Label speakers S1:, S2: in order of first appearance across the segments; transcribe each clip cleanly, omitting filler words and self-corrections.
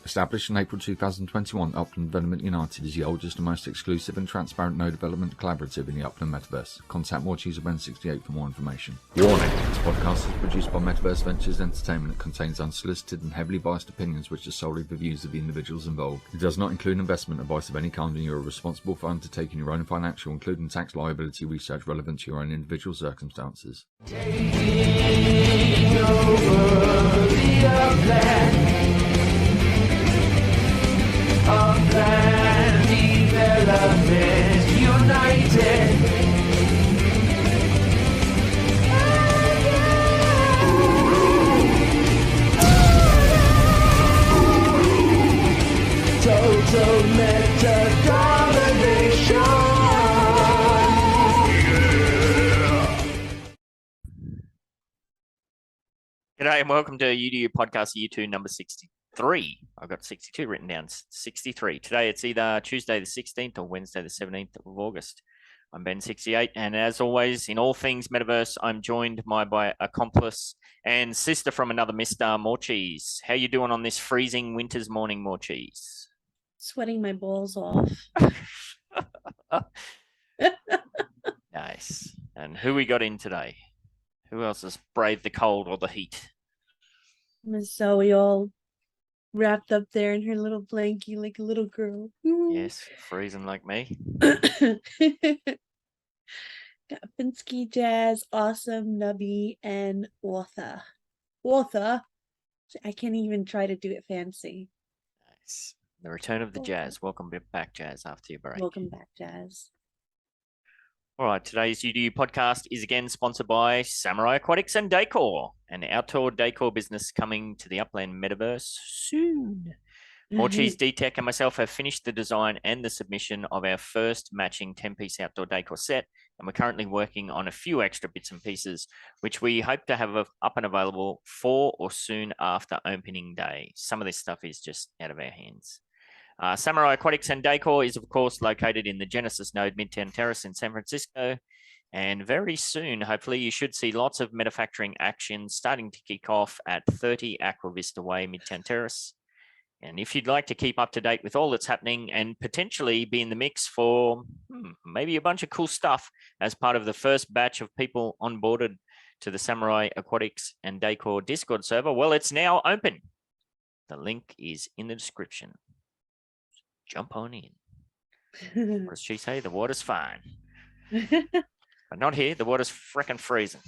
S1: Established in April 2021, Upland Development United is the oldest and most exclusive and transparent node development collaborative in the Upland Metaverse. Contact Morcheese at No.63 for more information. Warning: this podcast is produced by Metaverse Ventures Entertainment and contains unsolicited and heavily biased opinions which are solely the views of the individuals involved. It does not include investment advice of any kind, and you are responsible for undertaking your own financial, including tax liability research relevant to your own individual circumstances.
S2: Taking over the Upland Development United. Total meta domination.
S3: G'day and welcome to UDU Podcast Year 2, number 63. I've got 62 written down, 63. Today it's either Tuesday the 16th or Wednesday the 17th of August. I'm Ben68, and as always, in all things Metaverse, I'm joined by accomplice and sister from another Mr. Morcheese. How you doing on this freezing winter's morning, Morcheese?
S4: Sweating my balls off.
S3: Nice. And who we got in today? Who else has braved the cold or the heat?
S4: Miss Zoe all wrapped up there in her little blankie like a little girl.
S3: Yes, freezing like me.
S4: Got Finsky, Jazz, Awesome, Nubby, and Watha. I can't even try to do it fancy.
S3: Nice. The return of the Jazz. Welcome back, Jazz, after your break.
S4: Welcome back, Jazz.
S3: All right, today's UDU podcast is again sponsored by Samurai Aquatics and Decor, an outdoor decor business coming to the Upland Metaverse soon. Morcheese, D-Tech, and myself have finished the design and the submission of our first matching 10-piece outdoor decor set, and we're currently working on a few extra bits and pieces, which we hope to have up and available for or soon after opening day. Some of this stuff is just out of our hands. Samurai Aquatics and Decor is, of course, located in the Genesis Node Midtown Terrace in San Francisco. And very soon, hopefully, you should see lots of manufacturing action starting to kick off at 30 Aqua Vista Way, Midtown Terrace. And if you'd like to keep up to date with all that's happening and potentially be in the mix for maybe a bunch of cool stuff as part of the first batch of people onboarded to the Samurai Aquatics and Decor Discord server, well, it's now open. The link is in the description. Jump on in. What does she say? The water's fine. But not here. The water's frickin' freezing.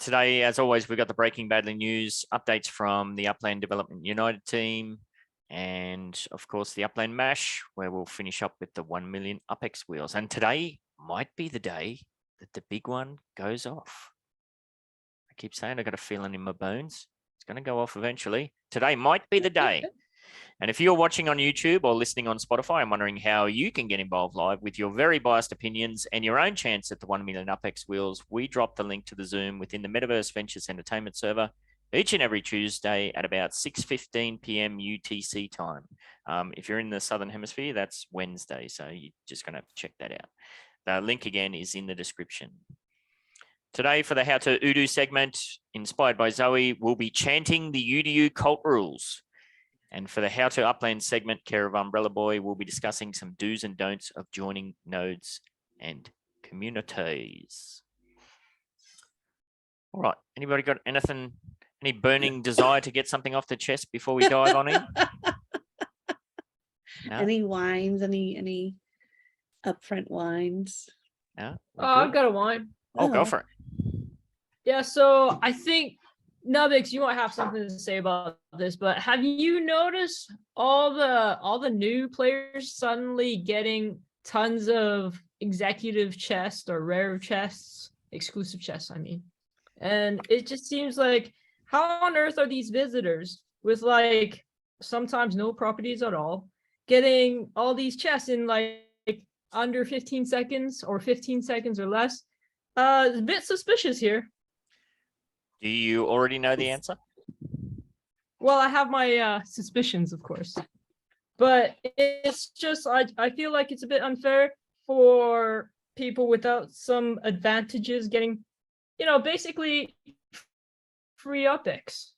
S3: Today, as always, we've got the breaking badly news, updates from the Upland Development United Team, and, of course, the Upland Mash, where we'll finish up with the 1 million UPEX wheels. And today might be the day that the big one goes off. I keep saying I got a feeling in my bones. It's going to go off eventually. Today might be the day. And if you're watching on YouTube or listening on Spotify and wondering how you can get involved live with your very biased opinions and your own chance at the 1 million UPEX wheels, we drop the link to the Zoom within the Metaverse Ventures Entertainment server each and every Tuesday at about 6:15 p.m. UTC time. If you're in the Southern Hemisphere, that's Wednesday, so you're just going to have to check that out. The link again is in the description. Today for the How to UDU segment, inspired by Zoe, we'll be chanting the UDU cult rules. And for the How to Upland segment, care of Umbrella Boy, we'll be discussing some do's and don'ts of joining nodes and communities. All right. Anybody got anything, any burning desire to get something off the chest before we dive on in? No?
S4: Any wines? Any upfront wines?
S3: No?
S5: I've got a wine.
S3: Oh, go for it.
S5: Yeah, so I think Nubbix, you might have something to say about this, but have you noticed all the new players suddenly getting tons of executive chests or rare chests, exclusive chests, I mean? And it just seems like, how on earth are these visitors with like sometimes no properties at all getting all these chests in like under 15 seconds or 15 seconds or less? It's a bit suspicious here.
S3: Do you already know the answer?
S5: Well, I have my suspicions, of course, but it's just, I feel like it's a bit unfair for people without some advantages getting, basically free UPEX.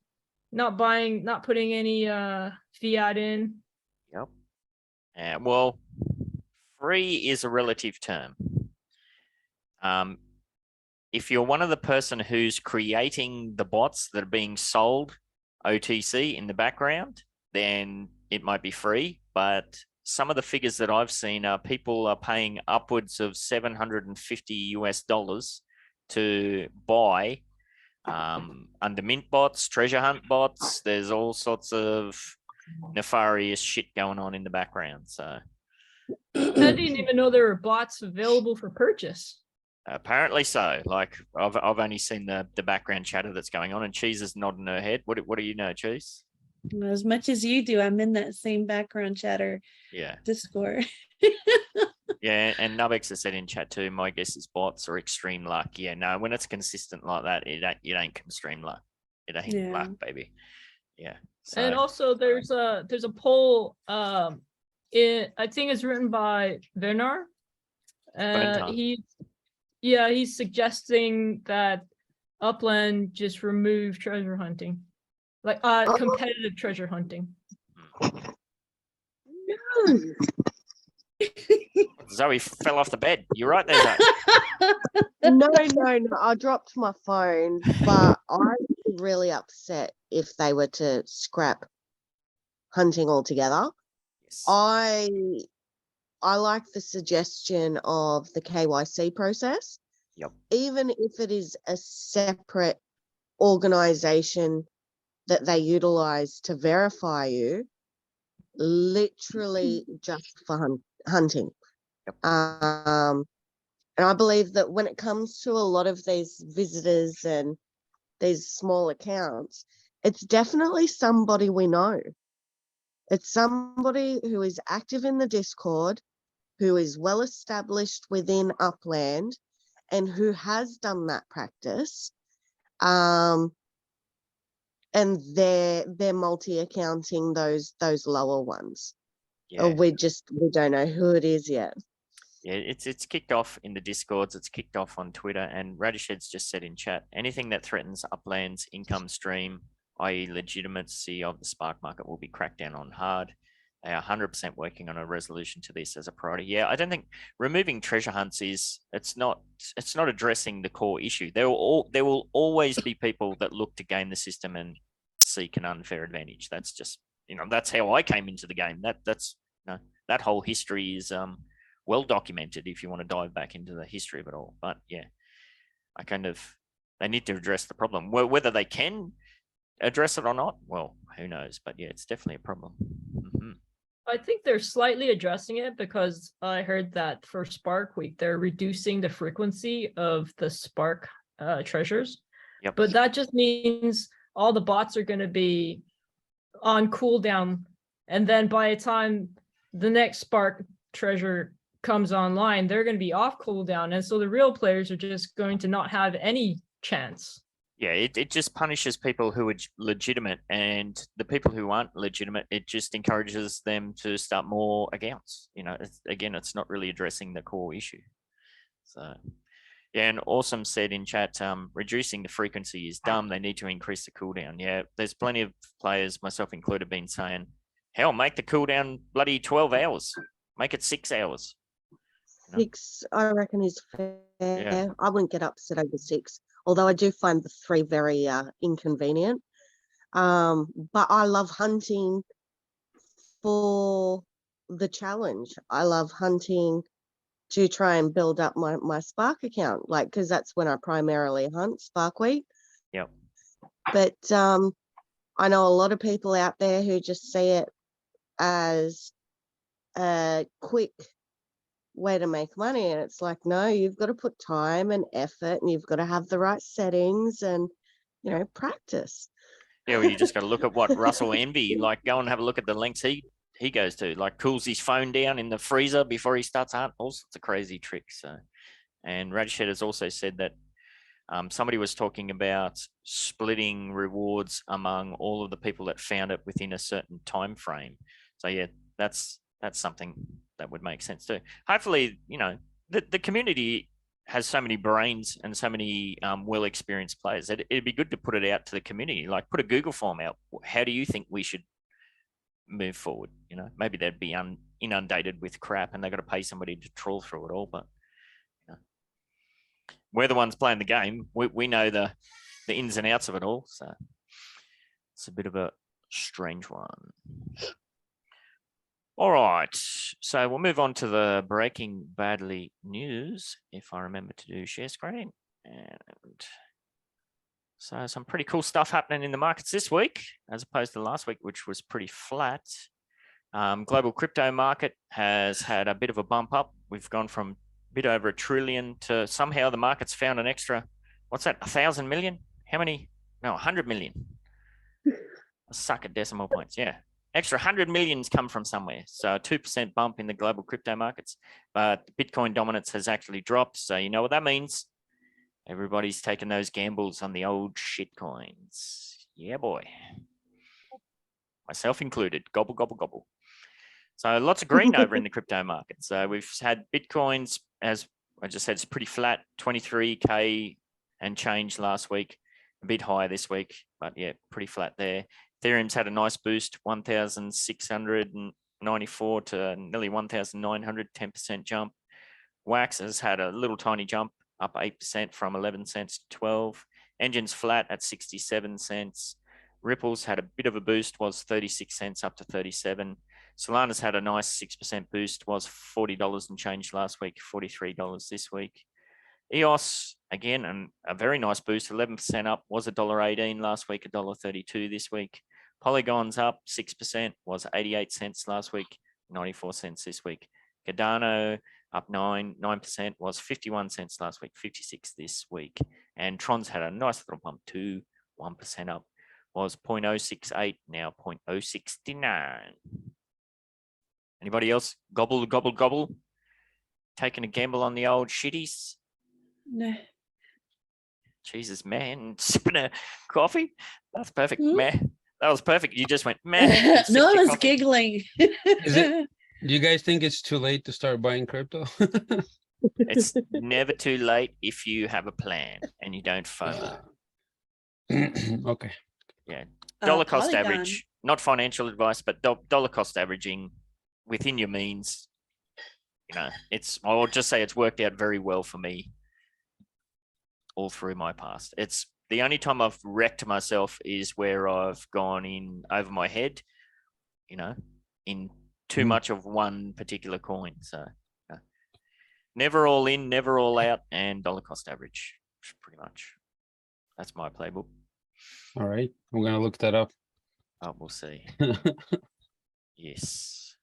S5: not putting any fiat in.
S3: Yep. Well, free is a relative term. If you're one of the person who's creating the bots that are being sold OTC in the background, then it might be free. But some of the figures that I've seen are people are paying upwards of $750 to buy undermint bots, treasure hunt bots. There's all sorts of nefarious shit going on in the background. So
S5: I didn't even know there were bots available for purchase.
S3: apparently so. Like I've only seen the background chatter that's going on, and Cheese is nodding her head. What do you know, Cheese?
S4: As much as you do, I'm in that same background chatter
S3: Yeah.
S4: Discord.
S3: Yeah, and Nubex has said in chat too, my guess is bots or extreme luck. Yeah, no, when it's consistent like that, it ain't extreme luck. It ain't luck, baby. Yeah. So,
S5: And also there's a poll I think it's written by Werner. He's suggesting that Upland just remove treasure hunting. Like competitive treasure hunting.
S4: No.
S3: Zoe fell off the bed. You're right there, Zoe.
S6: No, I dropped my phone, but I'm really upset if they were to scrap hunting altogether.
S3: Yes.
S6: I like the suggestion of the KYC process.
S3: Yep.
S6: Even if it is a separate organization that they utilize to verify you, literally just for hunting.
S3: Yep.
S6: And I believe that when it comes to a lot of these visitors and these small accounts, it's definitely somebody we know. It's somebody who is active in the Discord, who is well established within Upland, and who has done that practice. And they're multi-accounting those lower ones.
S3: Yeah.
S6: We don't know who it is yet.
S3: Yeah, it's kicked off in the Discords, it's kicked off on Twitter, and Radished's just said in chat, anything that threatens Upland's income stream, i.e. legitimacy of the spark market, will be cracked down on hard. They are 100% working on a resolution to this as a priority. Yeah, I don't think removing treasure hunts it's not addressing the core issue. There will always be people that look to game the system and seek an unfair advantage. That's just, that's how I came into the game. That whole history is well documented if you want to dive back into the history of it all. But yeah, they need to address the problem. Whether they can address it or not, well, who knows? But yeah, it's definitely a problem. Mm-hmm.
S5: I think they're slightly addressing it because I heard that for Spark Week, they're reducing the frequency of the Spark treasures.
S3: Yep.
S5: But that just means all the bots are going to be on cooldown. And then by the time the next Spark treasure comes online, they're going to be off cooldown. And so the real players are just going to not have any chance.
S3: Yeah, it just punishes people who are legitimate, and the people who aren't legitimate, it just encourages them to start more accounts. It's not really addressing the core issue. So, yeah, and Awesome said in chat, reducing the frequency is dumb. They need to increase the cooldown. Yeah, there's plenty of players, myself included, been saying, hell, make the cooldown bloody 12 hours. Make it 6 hours.
S6: 6, I reckon, is fair.
S3: Yeah.
S6: I wouldn't get upset over 6. Although I do find the 3 very inconvenient. But I love hunting for the challenge. I love hunting to try and build up my Spark account, because that's when I primarily hunt Spark Week.
S3: Yep.
S6: But I know a lot of people out there who just see it as a quick way to make money, and it's like, no, you've got to put time and effort, and you've got to have the right settings and practice.
S3: Yeah, well, you just got to look at what Russell Envy, go and have a look at the lengths he goes to, cools his phone down in the freezer before he starts hunting, all sorts of crazy tricks. And Radished has also said that somebody was talking about splitting rewards among all of the people that found it within a certain time frame. So yeah, that's something that would make sense too. Hopefully, the community has so many brains and so many well-experienced players. It'd be good to put it out to the community, like put a Google form out. How do you think we should move forward? You know, maybe they'd be inundated with crap and they've got to pay somebody to trawl through it all. But you know, we're the ones playing the game. We know the ins and outs of it all. So it's a bit of a strange one. All right, so we'll move on to the breaking badly news, if I remember to do share screen. And so some pretty cool stuff happening in the markets this week, as opposed to last week, which was pretty flat. Global crypto market has had a bit of a bump up. We've gone from a bit over $1 trillion to somehow the market's found an extra, what's that, 1,000 million? How many? No, 100 million. I suck at decimal points, yeah. Extra 100 millions come from somewhere. So a 2% bump in the global crypto markets, but Bitcoin dominance has actually dropped. So you know what that means? Everybody's taking those gambles on the old shit coins. Yeah, boy. Myself included. Gobble, gobble, gobble. So lots of green over in the crypto market. So we've had Bitcoins, as I just said, it's pretty flat, 23K and change last week. A bit higher this week, but yeah, pretty flat there. Ethereum's had a nice boost, 1,694 to nearly 1,900, 10% jump. Wax has had a little tiny jump, up 8% from 11 cents to 12. Engine's flat at 67 cents. Ripple's had a bit of a boost, was 36 cents up to 37. Solana's had a nice 6% boost, was $40 and change last week, $43 this week. EOS, again, and a very nice boost, 11% up, was $1.18 last week, $1.32 this week. Polygon's up 6%, was 88 cents last week, 94 cents this week. Cardano up 9%, was 51 cents last week, 56 this week. And Tron's had a nice little bump too, 1% up, was 0.068, now 0.069. Anybody else? Gobble, gobble, gobble. Taking a gamble on the old shitties?
S4: Nah.
S3: Jesus, man, sipping a coffee. That's perfect,
S4: Hmm?
S3: man. That was perfect. You just went, man.
S4: No, I was giggling.
S7: Do you guys think it's too late to start buying crypto?
S3: It's never too late if you have a plan and you don't FOMO.
S7: Okay.
S3: Yeah, dollar cost
S4: Polygon.
S3: average, not financial advice, but dollar cost averaging within your means. You know, I'll just say it's worked out very well for me all through my past. It's the only time I've wrecked myself is where I've gone in over my head, you know, in too much of one particular coin. So never all in, never all out, and dollar cost average, pretty much. That's my playbook.
S7: All right. I'm gonna look that up.
S3: Oh, we'll see. Yes.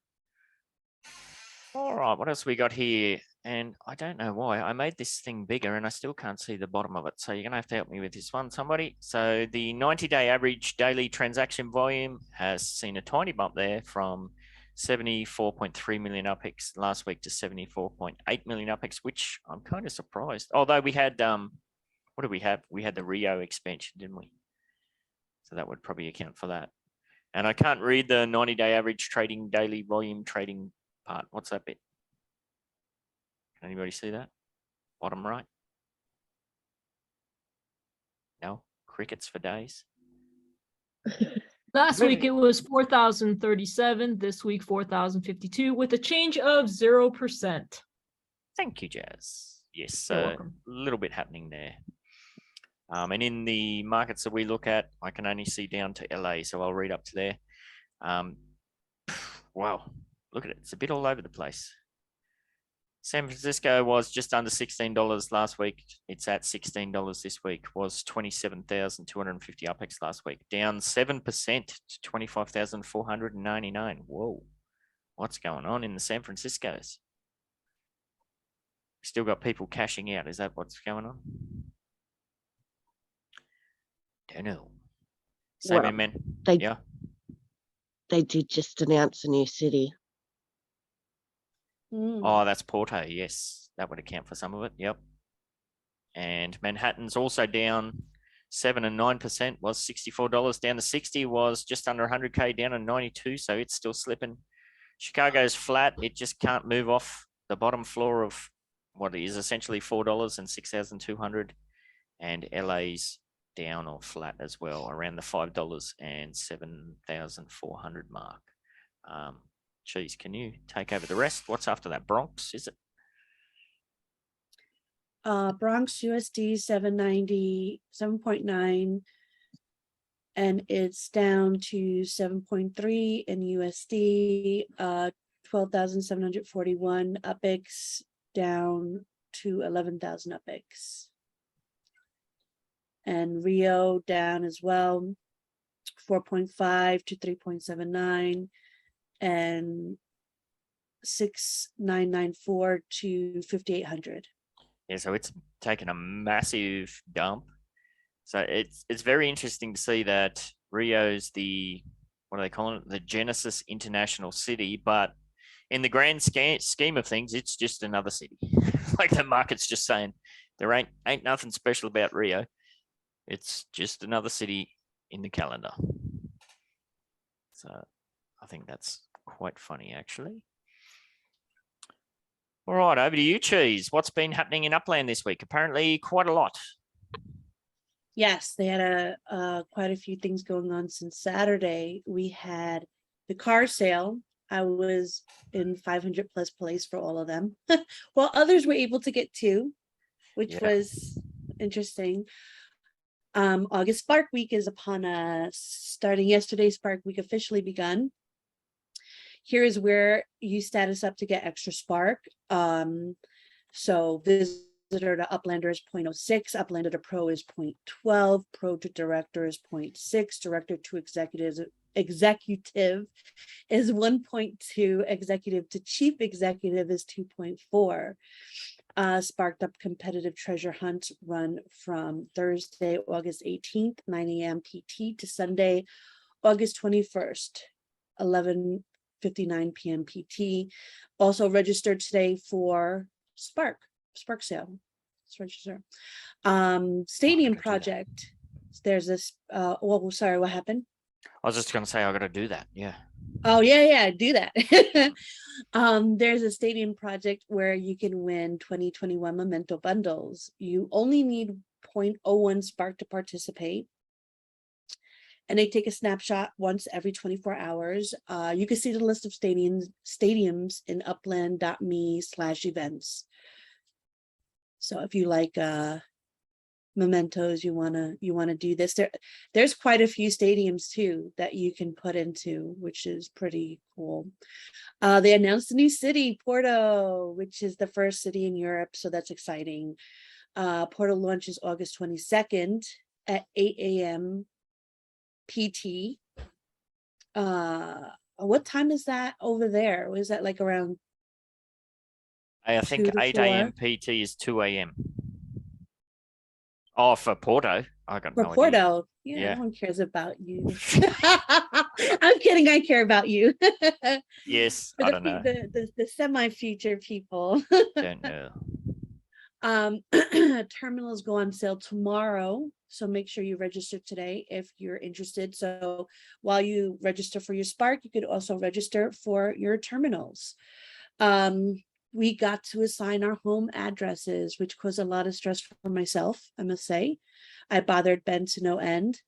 S3: All right, what else we got here? And I don't know why I made this thing bigger and I still can't see the bottom of it. So you're going to have to help me with this one, somebody. So the 90-day average daily transaction volume has seen a tiny bump there from 74.3 million UPX last week to 74.8 million UPX, which I'm kind of surprised. Although we had, what did we have? We had the Rio expansion, didn't we? So that would probably account for that. And I can't read the 90-day average trading daily volume trading part. What's that bit? Can anybody see that? Bottom right? No? Crickets for days?
S5: Last week it was 4,037. This week 4,052 with a change of 0%.
S3: Thank you, Jazz. Yes,
S5: You're
S3: a
S5: welcome.
S3: little bit happening there. And in the markets that we look at, I can only see down to LA, so I'll read up to there. Wow, look at it. It's a bit all over the place. San Francisco was just under $16 last week. It's at $16 this week. Was 27,250 UPX last week. Down 7% to 25,499. Whoa, what's going on in the San Franciscos? Still got people cashing out. Is that what's going on? Don't know. Same
S6: Well,
S3: man.
S6: they-
S3: Yeah.
S6: They did just announce a new city.
S4: Mm.
S3: Oh, that's Porto. Yes, that would account for some of it. Yep. And Manhattan's also down 7 and 9%. Was $64 down to 60. Was just under 100K down to 92. So it's still slipping. Chicago's flat. It just can't move off the bottom floor of what is essentially $4 and 6,200, and LA's down or flat as well, around the $5 and 7,400 mark. Geez, can you take over the rest? What's after that? Bronx, is it?
S4: Bronx USD 790, 7.9, and it's down to 7.3 in USD, 12,741 UPIX, down to 11,000 UPIX. And Rio down as well, 4.5 to 3.79, and 6,994 to 5,800.
S3: Yeah, so it's taken a massive dump. So it's very interesting to see that Rio's the, what do they call it? The Genesis International City, but in the grand scheme of things, it's just another city. Like the market's just saying, there ain't nothing special about Rio. It's just another city in the calendar. So I think that's quite funny, actually. All right, over to you, Cheese. What's been happening in Upland this week? Apparently quite a lot.
S4: Yes, they had quite a few things going on since Saturday. We had the car sale. I was in 500 plus place for all of them, while others were able to get 2, which was interesting. August Spark Week is upon us. Starting yesterday, Spark Week officially begun. Here is where you status up to get extra Spark. So visitor to Uplander is 0.06, Uplander to Pro is 0.12, Pro to Director is 0.6, Director to Executive is 1.2, Executive to Chief Executive is 2.4. Sparked up competitive treasure hunt run from Thursday, August 18th, 9 a.m. PT to Sunday, August 21st, 11:59 p.m. PT. Also registered today for Spark sale. Let's register. Stadium project. There's this, oh, sorry, what happened?
S3: I was just going to say, I got to do that. Yeah.
S4: Oh, yeah, do that. There's a stadium project where you can win 2021 memento bundles. You only need 0.01 Spark to participate. And they take a snapshot once every 24 hours. You can see the list of stadiums in upland.me/events. So if you like mementos, you wanna do this. There's quite a few stadiums too that you can put into, which is pretty cool. They announced a new city, Porto, which is the first city in Europe, so that's exciting. Porto launches August 22nd at 8 a.m. PT. What time is that over there? Was that like around?
S3: I think 8 a.m. PT is 2 a.m. Oh, for Porto. I got no idea.
S4: Porto. Yeah, no one cares about you. I'm kidding. I care about you.
S3: Yes,
S4: For
S3: I don't know.
S4: The semi-future people.
S3: Don't know.
S4: Terminals go on sale tomorrow, so make sure you register today if you're interested. So while you register for your Spark, you could also register for your terminals. We got to assign our home addresses, which caused a lot of stress for myself, I must say. I bothered Ben to no end,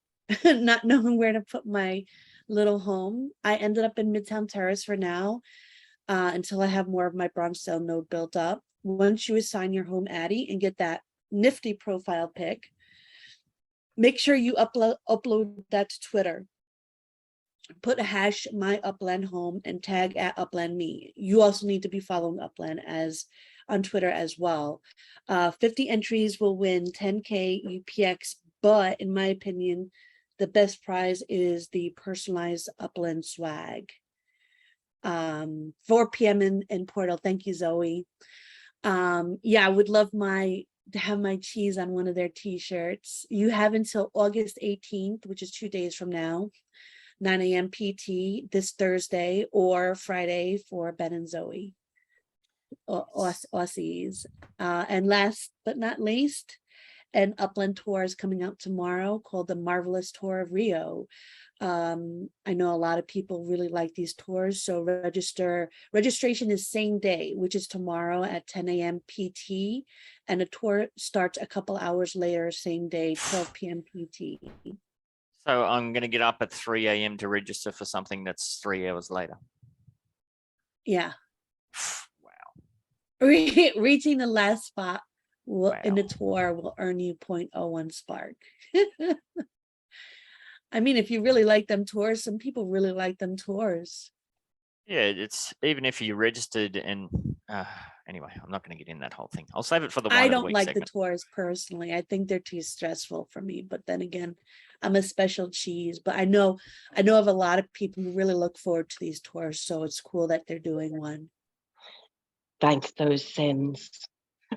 S4: not knowing where to put my little home. I ended up in Midtown Terrace for now, until I have more of my Bronx node built up. Once you assign your home addy and get that nifty profile pic, make sure you upload that to Twitter. Put a hash my Upland home and tag at Upland me. You also need to be following Upland as on Twitter as well. 50 entries will win 10K UPX, but in my opinion, the best prize is the personalized Upland swag. 4 p.m. in Portal. Thank you, Zoe. Yeah, I would love to have my cheese on one of their t-shirts. You have until August 18th, which is 2 days from now, 9 a.m. PT this Thursday or Friday for Ben and Zoe, Aussies. And last but not least, an Upland tour is coming out tomorrow called the Marvelous Tour of Rio. I know a lot of people really like these tours, so registration is same day, which is tomorrow at 10 a.m. PT, and the tour starts a couple hours later, same day, 12 p.m. PT.
S3: So I'm going to get up at 3 a.m. to register for something that's 3 hours later.
S4: Yeah.
S3: Wow.
S4: Reaching the last spot in the
S3: Wow.
S4: tour will earn you 0.01 spark. I mean, if you really like them tours, some people really like them tours.
S3: Yeah, it's even if you registered and anyway, I'm not going to get in that whole thing. I'll save it for the
S4: I
S3: wine of the
S4: don't
S3: week
S4: like
S3: segment.
S4: the tours personally. I think they're too stressful for me. But then again, I'm a special cheese. But I know of a lot of people who really look forward to these tours. So it's cool that they're doing one.
S6: Thank those sins.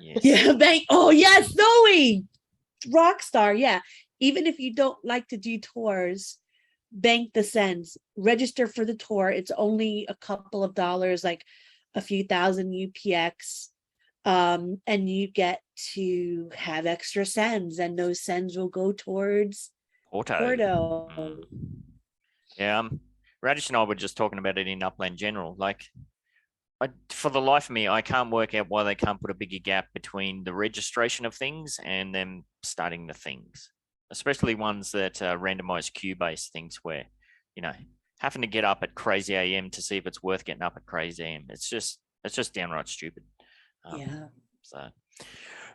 S3: Yes.
S4: Yeah, bank. Oh yes, Zoe, Rockstar. Yeah, even if you don't like to do tours, bank the cents. Register for the tour. It's only a couple of dollars, like a few thousand UPX, and you get to have extra cents, and those cents will go towards Porto.
S3: Mm. Yeah, Radish and I were just talking about it in Upland General. Like, for the life of me, I can't work out why they can't put a bigger gap between the registration of things and them starting the things, especially ones that are randomized queue-based things where, you know, having to get up at crazy AM to see if it's worth getting up at crazy AM. It's just downright stupid.
S4: Yeah.
S3: So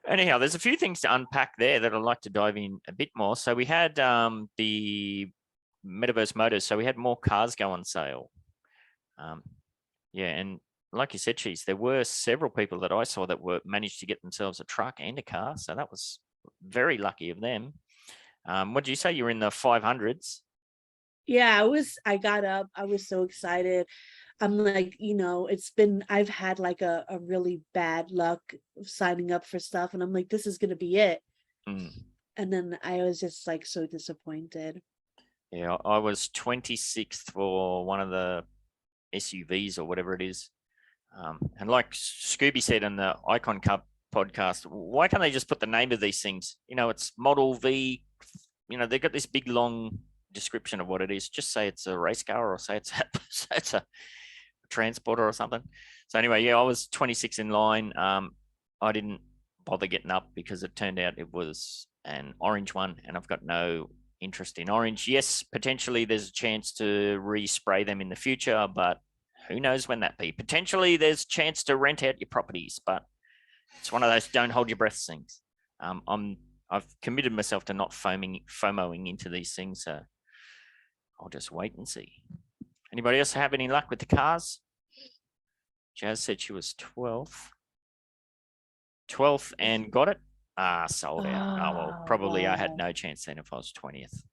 S3: anyhow, there's a few things to unpack there that I'd like to dive in a bit more. So we had the Metaverse Motors. So we had more cars go on sale. Yeah, and like you said, Cheese, there were several people that I saw that were managed to get themselves a truck and a car. So that was very lucky of them. What did you say? You were in the 500s?
S4: Yeah, I got up. I was so excited. I'm like, I've had like a really bad luck of signing up for stuff. And I'm like, this is going to be it.
S3: Mm.
S4: And then I was just like so disappointed.
S3: Yeah, I was 26th for one of the SUVs or whatever it is. And like Scooby said in the Icon Cup podcast, why can't they just put the name of these things? It's Model V. They've got this big long description of what it is. Just say it's a race car or say it's a transporter or something. So anyway, yeah, I was 26 in line. I didn't bother getting up because it turned out it was an orange one, and I've got no interest in orange. Yes, potentially there's a chance to respray them in the future, but who knows when that be? Potentially there's a chance to rent out your properties, but it's one of those don't hold your breath things. I've committed myself to not FOMOing into these things, so I'll just wait and see. Anybody else have any luck with the cars? Jazz said she was 12th. 12th and got it? Sold out. Oh, well, probably I had
S4: Wow.
S3: no chance then if I was 20th.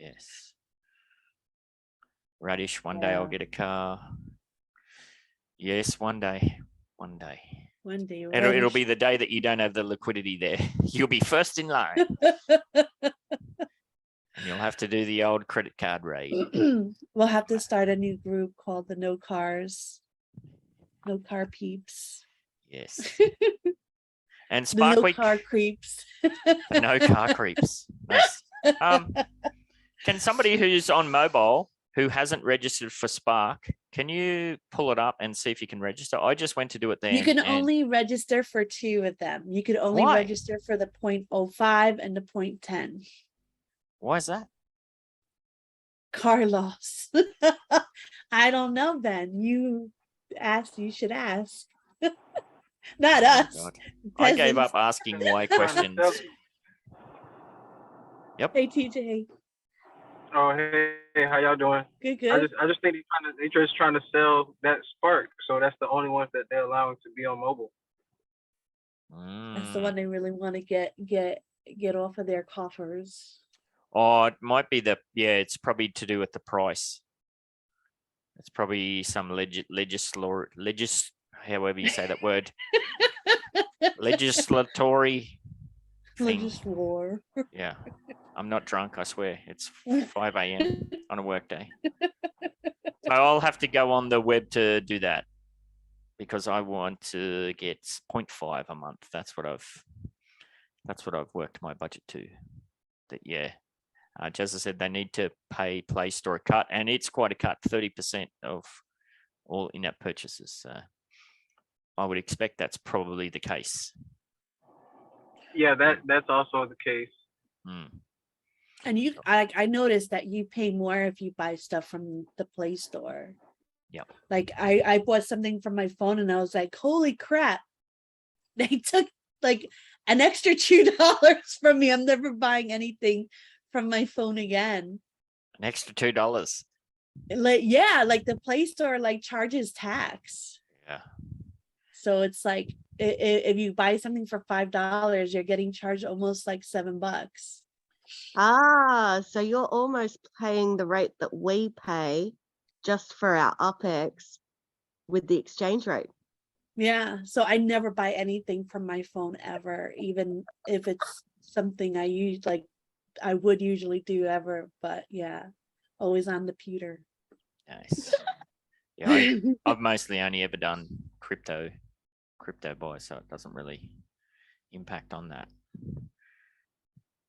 S3: Yes. Radish, one day I'll
S4: Yeah.
S3: get a car. Yes, one day. One day.
S4: One day.
S3: It'll be the day that you don't have the liquidity there. You'll be first in line. And you'll have to do the old credit card raid.
S4: We'll have to start a new group called the No Car Peeps.
S3: Yes. And
S4: The
S3: Spark
S4: No
S3: Week.
S4: Car Creeps.
S3: The No Car Creeps. Nice. Can somebody who's on mobile who hasn't registered for Spark, can you pull it up and see if you can register? I just went to do it then.
S4: You can
S3: and
S4: only register for 2 of them. You could only
S3: Why?
S4: register for the 0.05 and the 0.10.
S3: Why is that?
S4: Car loss. I don't know, Ben. You should ask. Not us.
S3: God. I gave
S4: Peasants.
S3: up asking why questions. Yep.
S4: Hey, TJ.
S8: Oh, hey, how y'all doing?
S4: Good,
S8: I
S4: good.
S8: just think they're just trying to sell that Spark, so that's the only ones that they're allowing to be on mobile.
S4: That's the one they really want to get off of their coffers.
S3: Oh, it might be it's probably to do with the price. It's probably some however you say that word. Legislatory thing.
S4: Legislator.
S3: Yeah. I'm not drunk, I swear. It's 5 a.m. on a work day. So I'll have to go on the web to do that because I want to get 0.5 a month. That's what I've worked my budget to. Jazza said they need to pay Play Store a cut, and it's quite a cut, 30% of all in-app purchases. So I would expect that's probably the case.
S8: Yeah, that's also the case.
S3: Hmm.
S4: And I noticed that you pay more if you buy stuff from the Play Store.
S3: Yep.
S4: Like I bought something from my phone and I was like, holy crap. They took like an extra $2 from me. I'm never buying anything from my phone again.
S3: An extra $2.
S4: Like, yeah, like the Play Store like charges tax.
S3: Yeah.
S4: So it's like if you buy something for $5, you're getting charged almost like $7.
S6: Ah, so you're almost paying the rate that we pay just for our UPEX with the exchange rate.
S4: Yeah, so I never buy anything from my phone ever, even if it's something I would usually do ever, but yeah, always on the pewter.
S3: Nice. Yeah, I've mostly only ever done crypto buy, so it doesn't really impact on that.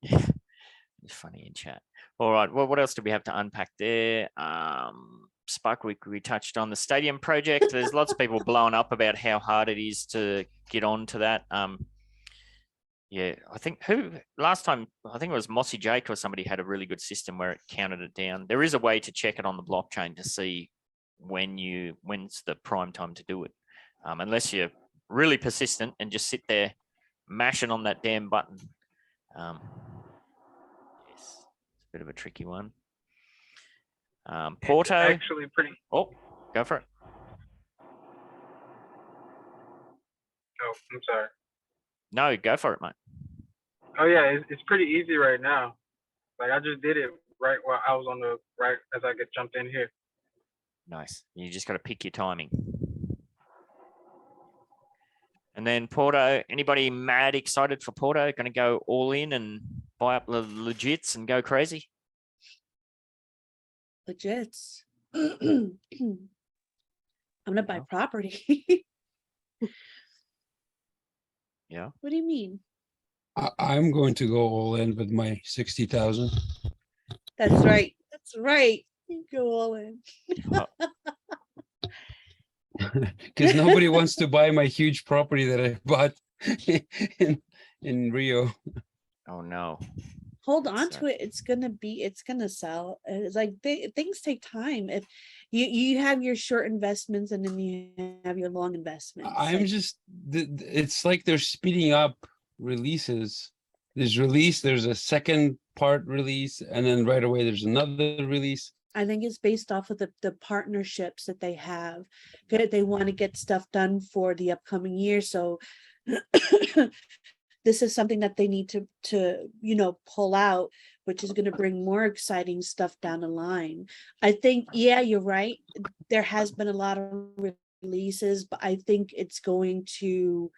S3: It's funny in chat. All right, well, what else do we have to unpack there? Spark Week, we touched on the stadium project. There's lots of people blowing up about how hard it is to get onto that. Yeah, I think last time, I think it was Mossy Jake or somebody had a really good system where it counted it down. There is a way to check it on the blockchain to see when's the prime time to do it. Unless you're really persistent and just sit there mashing on that damn button. Yes, it's a bit of a tricky one. Porto.
S8: Actually pretty.
S3: Oh, go for it.
S8: Oh, I'm sorry.
S3: No, go for it, mate.
S8: Oh yeah, it's pretty easy right now. Like I just did it right while I was right as I get jumped in here.
S3: Nice. You just got to pick your timing. And then Porto, anybody mad excited for Porto? Going to go all in and buy up the legits and go crazy?
S4: Legits. I'm gonna buy property.
S3: Yeah.
S4: What do you mean?
S7: I'm going to go all in with my 60,000.
S4: That's right. That's right. You go all in.
S7: Because nobody wants to buy my huge property that I bought in Rio.
S3: Oh no.
S4: Hold on
S3: So-
S4: to it. It's gonna sell. It's like things take time. If you have your short investments and then you have your long investments.
S7: I'm
S4: Like,
S7: just, it's like they're speeding up releases. There's a second part release, and then right away there's another release.
S4: I think it's based off of the partnerships that they have. They want to get stuff done for the upcoming year. So this is something that they need to pull out, which is going to bring more exciting stuff down the line. I think, yeah, you're right. There has been a lot of releases, but I think it's going to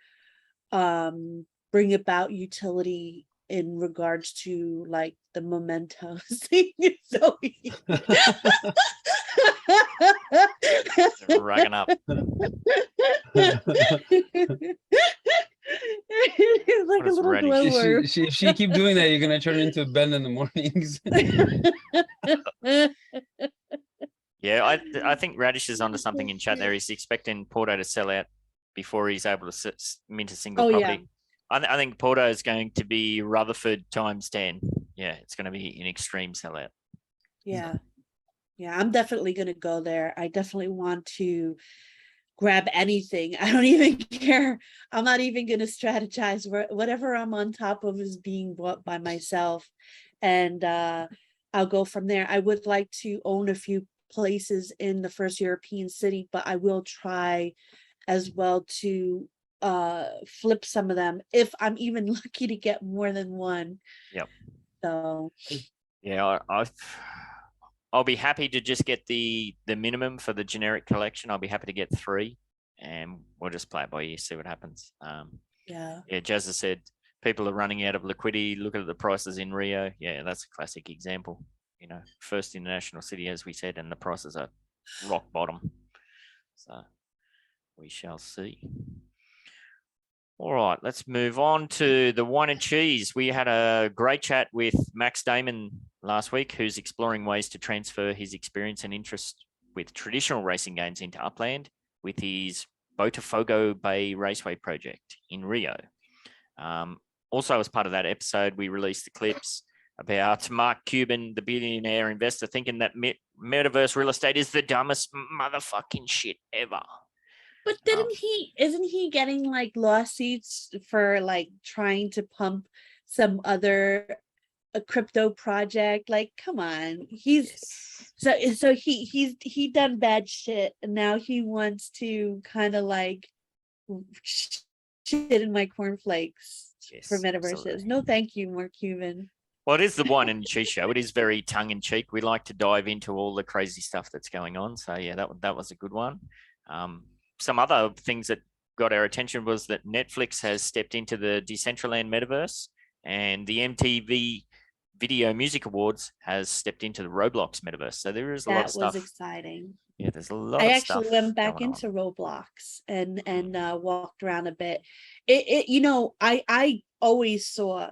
S4: bring about utility in regards to like the mementos thing. So
S3: Racking up.
S4: it's like
S3: What
S4: a
S3: is
S4: little
S3: ready?
S4: glow worm.
S7: If she keep doing that, you're gonna turn into Ben in the mornings.
S3: Yeah, I think Radish is onto something in chat there. He's expecting Porto to sell out before he's able to mint a single
S4: Oh, yeah.
S3: property. I think Porto is going to be Rutherford times 10. Yeah, it's going to be an extreme sellout.
S4: Yeah. I'm definitely going to go there. I definitely want to grab anything. I don't even care. I'm not even going to strategize. Whatever I'm on top of is being bought by myself. And I'll go from there. I would like to own a few places in the first European city, but I will try as well to flip some of them if I'm even lucky to get more than one.
S3: Yep.
S4: So
S3: yeah, I'll be happy to just get the minimum for the generic collection. I'll be happy to get 3, and we'll just play it by ear, see what happens.
S4: yeah.
S3: Jazza said people are running out of liquidity. Look at the prices in Rio. Yeah, that's a classic example. First international city, as we said, and the prices are rock bottom. So we shall see. All right, let's move on to the wine and cheese. We had a great chat with Max Damon last week, who's exploring ways to transfer his experience and interest with traditional racing games into Upland with his Botafogo Bay Raceway project in Rio. Also, as part of that episode, we released the clips about Mark Cuban, the billionaire investor, thinking that metaverse real estate is the dumbest motherfucking shit ever.
S4: But isn't he getting like lawsuits for like trying to pump some other a crypto project? Like, come on, he's he's done bad shit, and now he wants to kind of like shit in my cornflakes for metaverses.
S3: Absolutely.
S4: No, thank you, Mark Cuban.
S3: Well, it is the wine and cheese show. It is very tongue in cheek. We like to dive into all the crazy stuff that's going on. So yeah, that was a good one. Some other things that got our attention was that Netflix has stepped into the Decentraland Metaverse, and the MTV Video Music Awards has stepped into the Roblox Metaverse. So there is a lot of stuff.
S4: That was exciting.
S3: Yeah, there's a lot
S4: I
S3: of
S4: actually
S3: stuff
S4: went back
S3: going
S4: into Roblox and walked around a bit. I always saw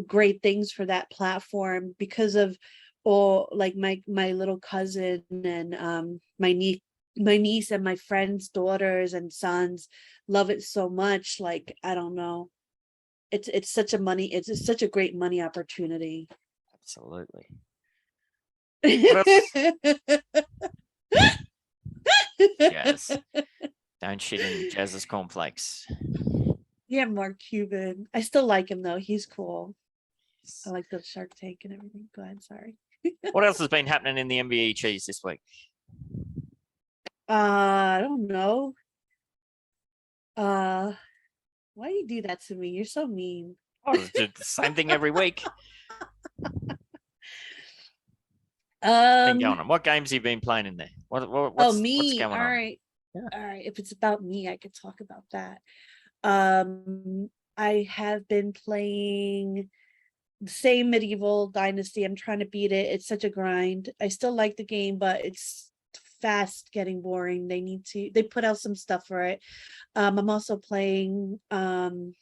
S4: great things for that platform because of all like my little cousin and my niece and my friends' daughters and sons love it so much. Like, I don't know. It's such a great money opportunity.
S3: Absolutely. Jazz. Don't shit in Jazz's cornflakes.
S4: Yeah, Mark Cuban. I still like him though. He's cool. I like the Shark Tank and everything. Go ahead, sorry.
S3: What else has been happening in the MBE cheese this week?
S4: I don't know. Why do you do that to me? You're so mean.
S3: Oh, the same thing every week. Been going on. What games have you been playing in there? What's
S4: me.
S3: What's going on?
S4: All right.
S3: Yeah.
S4: All right. If it's about me, I could talk about that. I have been playing the same Medieval Dynasty. I'm trying to beat it. It's such a grind. I still like the game, but it's fast getting boring. They put out some stuff for it. I'm also playing Fallout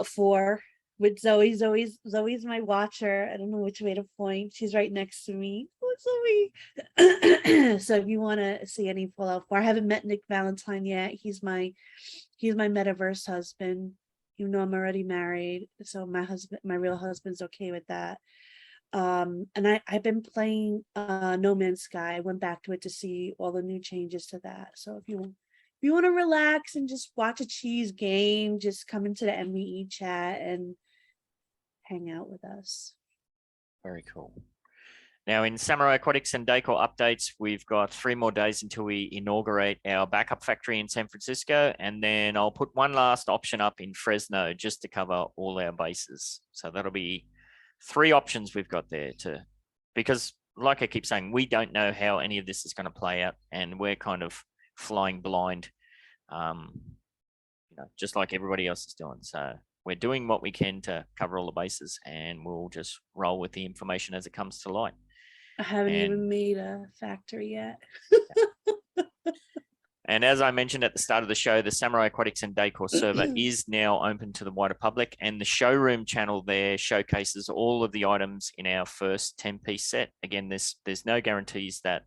S4: 4 with Zoe. Zoe's my watcher. I don't know which way to point. She's right next to me. Oh, Zoe. So if you want to see any Fallout 4, I haven't met Nick Valentine yet. He's my metaverse husband. You know, I'm already married, so my real husband's okay with that. And I've been playing No Man's Sky. I went back to it to see all the new changes to that. So if you want to relax and just watch a cheese game, just come into the MVE chat and hang out with us.
S3: Very cool. Now, in Samurai Aquatics and Decor updates, we've got 3 more days until we inaugurate our backup factory in San Francisco, and then I'll put one last option up in Fresno just to cover all our bases. So that'll be 3 options we've got there because like I keep saying, we don't know how any of this is going to play out, and we're kind of flying blind, just like everybody else is doing. So we're doing what we can to cover all the bases, and we'll just roll with the information as it comes to light.
S4: I haven't even made a factory yet.
S3: And as I mentioned at the start of the show, the Samurai Aquatics and Decor server is now open to the wider public, and the showroom channel there showcases all of the items in our first 10-piece set. Again, there's no guarantees that,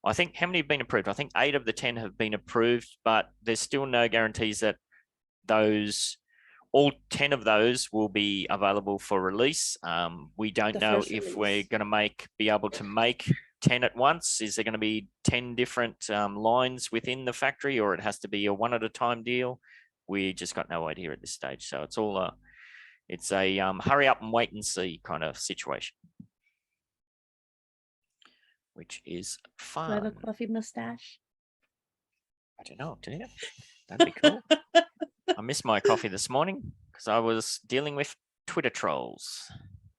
S3: I think, how many have been approved? I think 8 of the 10 have been approved, but there's still no guarantees that all 10 of those will be available for release. We don't know if we're going to be able to make 10 at once. Is there going to be 10 different lines within the factory, or it has to be a one at a time deal? We just got no idea at this stage. So it's all it's a hurry up and wait and see kind of situation, which is fun.
S4: Do I have a coffee mustache?
S3: I don't know. Do you? That'd be cool. I missed my coffee this morning because I was dealing with Twitter trolls.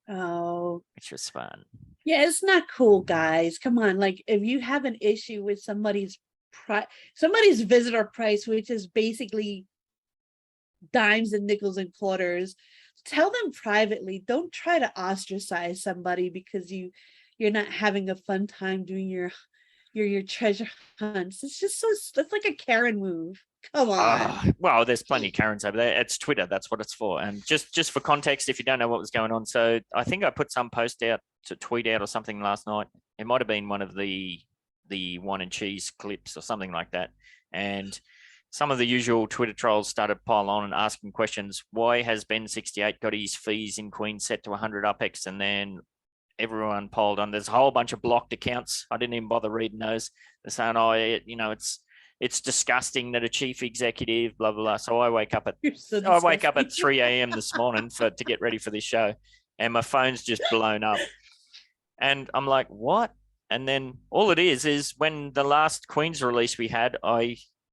S4: Oh,
S3: which was fun.
S4: Yeah, it's not cool, guys. Come on, like if you have an issue with somebody's visitor price, which is basically dimes and nickels and quarters, tell them privately. Don't try to ostracize somebody because you're not having a fun time doing your your treasure hunts. It's just that's like a Karen move. Come on.
S3: Well, there's plenty of Karens over there. It's Twitter. That's what it's for. And just for context, if you don't know what was going on. So I think I put some post out to tweet out or something last night. It might have been one of the wine and cheese clips or something like that. And some of the usual Twitter trolls started piling on and asking questions. Why has Ben68 got his fees in Queen set to 100 UPEX? And then everyone piled on. There's a whole bunch of blocked accounts. I didn't even bother reading those. They're saying, oh, it's disgusting that a chief executive, blah, blah, blah. So I wake up at I wake up at 3 a.m. this morning to get ready for this show, and my phone's just blown up. And I'm like, what? And then all it is when the last Queen's release we had,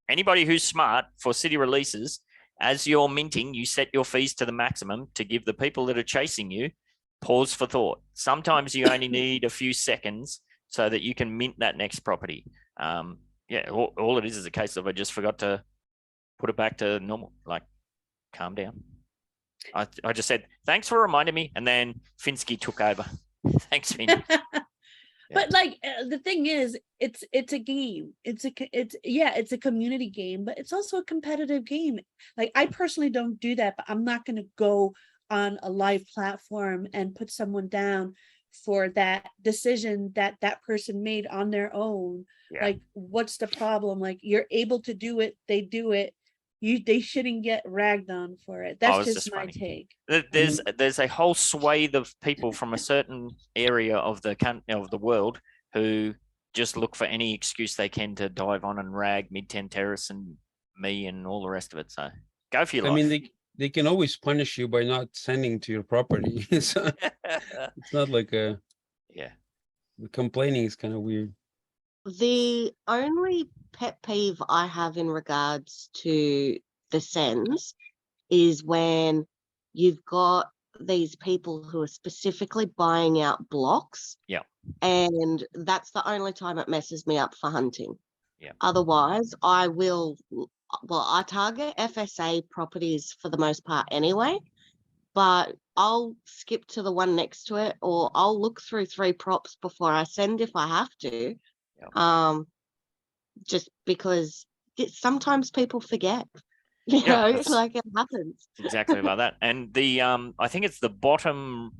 S3: anybody who's smart for city releases, as you're minting, you set your fees to the maximum to give the people that are chasing you pause for thought. Sometimes you only need a few seconds so that you can mint that next property. Yeah, all it is a case of I just forgot to put it back to normal. Like, calm down. I just said, thanks for reminding me. And then Finsky took over. Thanks, Finn.
S4: But like the thing is, it's a game. It's a community game, but it's also a competitive game. Like, I personally don't do that, but I'm not going to go on a live platform and put someone down for that decision that person made on their own. Like, what's the problem? Like, you're able to do it, they do it. They shouldn't get ragged on for it. That's just my take.
S3: There's a whole swathe of people from a certain area of the world who just look for any excuse they can to dive on and rag Mid-10 Terrace and me and all the rest of it. So go for your life.
S7: I mean, they can always punish you by not sending to your property. It's not like the complaining is kind of weird.
S6: The only pet peeve I have in regards to the sends is when you've got these people who are specifically buying out blocks.
S3: Yeah.
S6: And that's the only time it messes me up for hunting.
S3: Yeah.
S6: Otherwise, I target FSA properties for the most part anyway, but I'll skip to the one next to it, or I'll look through 3 props before I send if I have to.
S3: Yeah.
S6: Just because sometimes people forget, you know, it's like it happens.
S3: Exactly like that. And the I think it's the bottom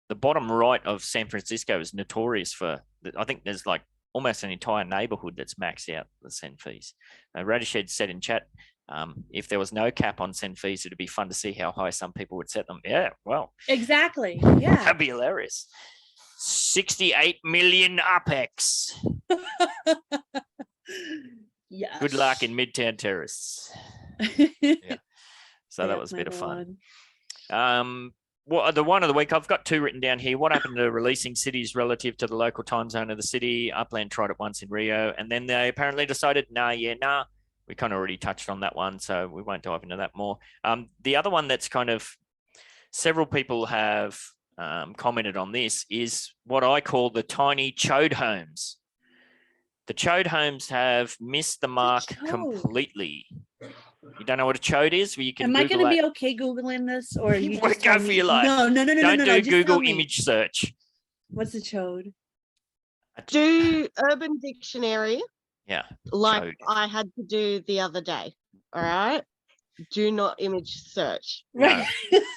S3: right of San Francisco is notorious for. I think there's like almost an entire neighborhood that's maxed out the send fees. Radished said in chat, if there was no cap on send fees, it'd be fun to see how high some people would set them. Yeah, well,
S4: exactly. Yeah,
S3: that'd be hilarious. 68 million UPEX.
S4: Yeah.
S3: Good luck in Midtown Terrace. Yeah. So that was a bit of fun. The one of the week, I've got 2 written down here. What happened to releasing cities relative to the local time zone of the city? Upland tried it once in Rio, and then they apparently decided, nah. We kind of already touched on that one, so we won't dive into that more. The other one that's kind of several people have commented on this is what I call the tiny chode homes. The chode homes have missed the mark completely. You don't know what a chode is? Well, you can.
S4: Am I going to be okay Googling this, or you just
S3: go for your life?
S4: No.
S3: Don't do Google image search.
S4: What's a chode?
S6: Do Urban Dictionary.
S3: Yeah.
S6: Like
S3: chode.
S6: I had to do the other day. All right. Do not image search.
S3: No,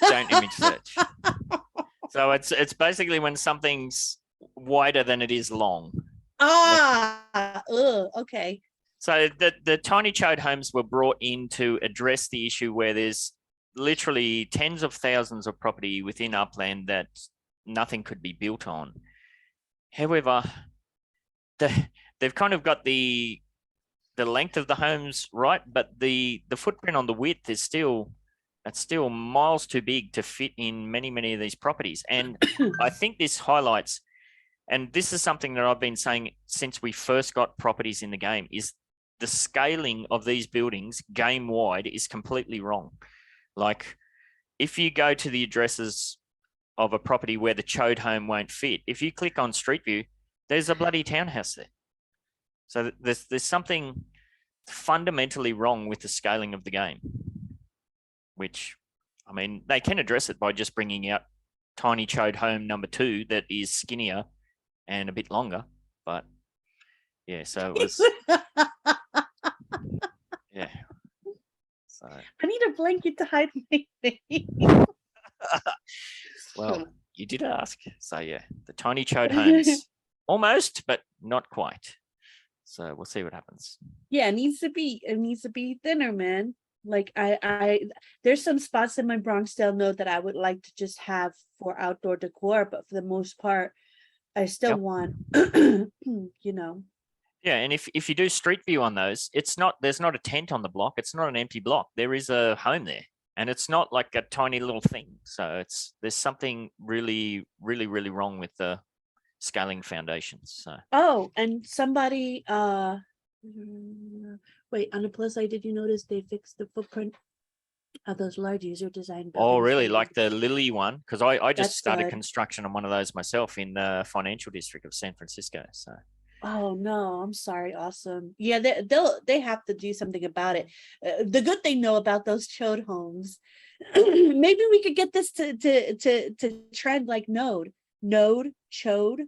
S3: don't image search. So it's basically when something's wider than it is long.
S4: Okay.
S3: So the tiny chode homes were brought in to address the issue where there's literally tens of thousands of property within Upland that nothing could be built on. However, they've kind of got the length of the homes right, but the footprint on the width is still miles too big to fit in many of these properties. And I think this highlights, and this is something that I've been saying since we first got properties in the game, is the scaling of these buildings game wide is completely wrong. Like, if you go to the addresses of a property where the chode home won't fit, if you click on Street View, there's a bloody townhouse there. So there's something fundamentally wrong with the scaling of the game, which, I mean, they can address it by just bringing out tiny chode home number 2 that is skinnier and a bit longer, but Yeah, so it was yeah. So
S4: I need a blanket to hide my face.
S3: well, you did ask. So yeah, the tiny chode homes. Almost, but not quite. So we'll see what happens.
S4: Yeah, it needs to be thinner, man. Like there's some spots in my Bronxdale node that I would like to just have for outdoor decor, but for the most part, I still
S3: Yep.
S4: want, you know.
S3: Yeah, and if you do street view on those, there's not a tent on the block. It's not an empty block. There is a home there, and it's not like a tiny little thing. So there's something really, really, really wrong with the scaling foundations. So
S4: Oh, and somebody wait, on the plus side, did you notice they fixed the footprint of those large user design buildings?
S3: oh really?
S4: for
S3: Like the Lily one? Because I just
S4: That's
S3: started
S4: good.
S3: construction on one of those myself in the financial district of San Francisco. So
S4: Oh no, I'm sorry. Awesome. Yeah, they have to do something about it. The good thing though about those chode homes, maybe we could get this to trend like node chode,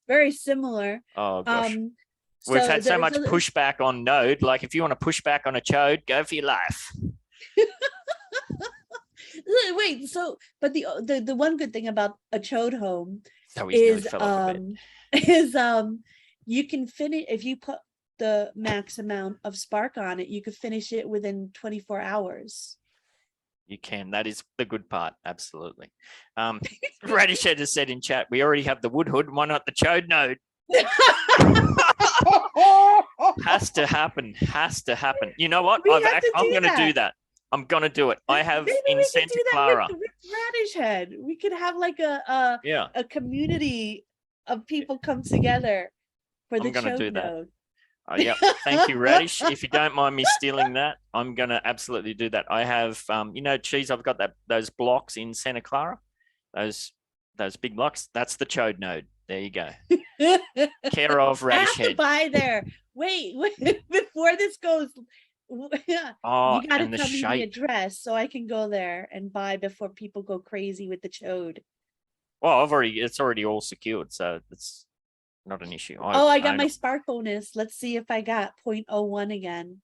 S4: very similar.
S3: oh gosh.
S4: Um,
S3: We've had so
S4: there's
S3: much
S4: a-
S3: pushback on Node. Like, if you want to push back on a chode, go for your life.
S4: Wait, so but the one good thing about a chode home
S3: So he's nearly
S4: is
S3: fell off a bit.
S4: is you can finish if you put the max amount of spark on it, you could finish it within 24 hours.
S3: You can. That is the good part. Absolutely. Radished has said in chat, we already have the wood hood. Why not the chode node? Has to happen. Has to happen. You know what?
S4: We have to
S3: I'm
S4: do
S3: going to do
S4: that.
S3: that. I'm going to do it. I have
S4: Maybe
S3: in
S4: we could
S3: Santa
S4: do that
S3: Clara.
S4: with Radish Head. We could have like a
S3: Yeah.
S4: community of people come together for the
S3: I'm gonna do
S4: chode
S3: that.
S4: node.
S3: Yep. Thank you, Radish. If you don't mind me stealing that, I'm going to absolutely do that. I have, Cheese, I've got those blocks in Santa Clara, those big blocks. That's the chode node. There you go. Care of
S4: I have
S3: Radish
S4: to
S3: Head.
S4: buy there. Wait, before this goes,
S3: Oh,
S4: you got to
S3: and the
S4: tell me the
S3: shape.
S4: address so I can go there and buy before people go crazy with the chode.
S3: Well, it's already all secured, so it's not an issue.
S4: Oh, I got
S3: own
S4: my
S3: it.
S4: spark bonus. Let's see if I got 0.01 again.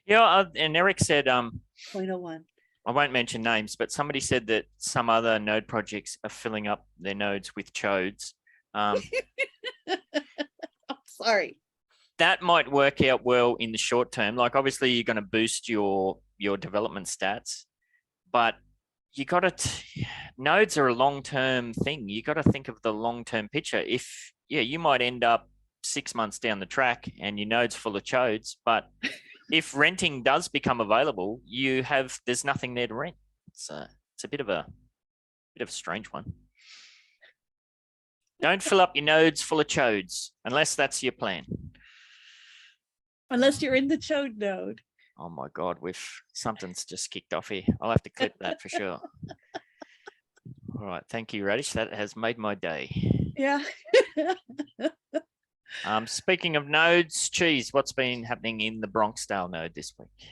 S3: Yeah, and Eric said,
S4: 0.01.
S3: I won't mention names, but somebody said that some other node projects are filling up their nodes with chodes.
S4: I'm sorry.
S3: That might work out well in the short term. Like, obviously you're going to boost your development stats, but you got to nodes are a long-term thing. You got to think of the long-term picture. You might end up 6 months down the track and your node's full of chodes, but if renting does become available, there's nothing there to rent. It's a bit of a strange one. Don't fill up your nodes full of chodes unless that's your plan.
S4: Unless you're in the chode node.
S3: Oh my God, something's just kicked off here. I'll have to clip that for sure. All right, thank you, Radish. That has made my day.
S4: Yeah.
S3: Speaking of nodes, Cheese, what's been happening in the Bronxdale node this week?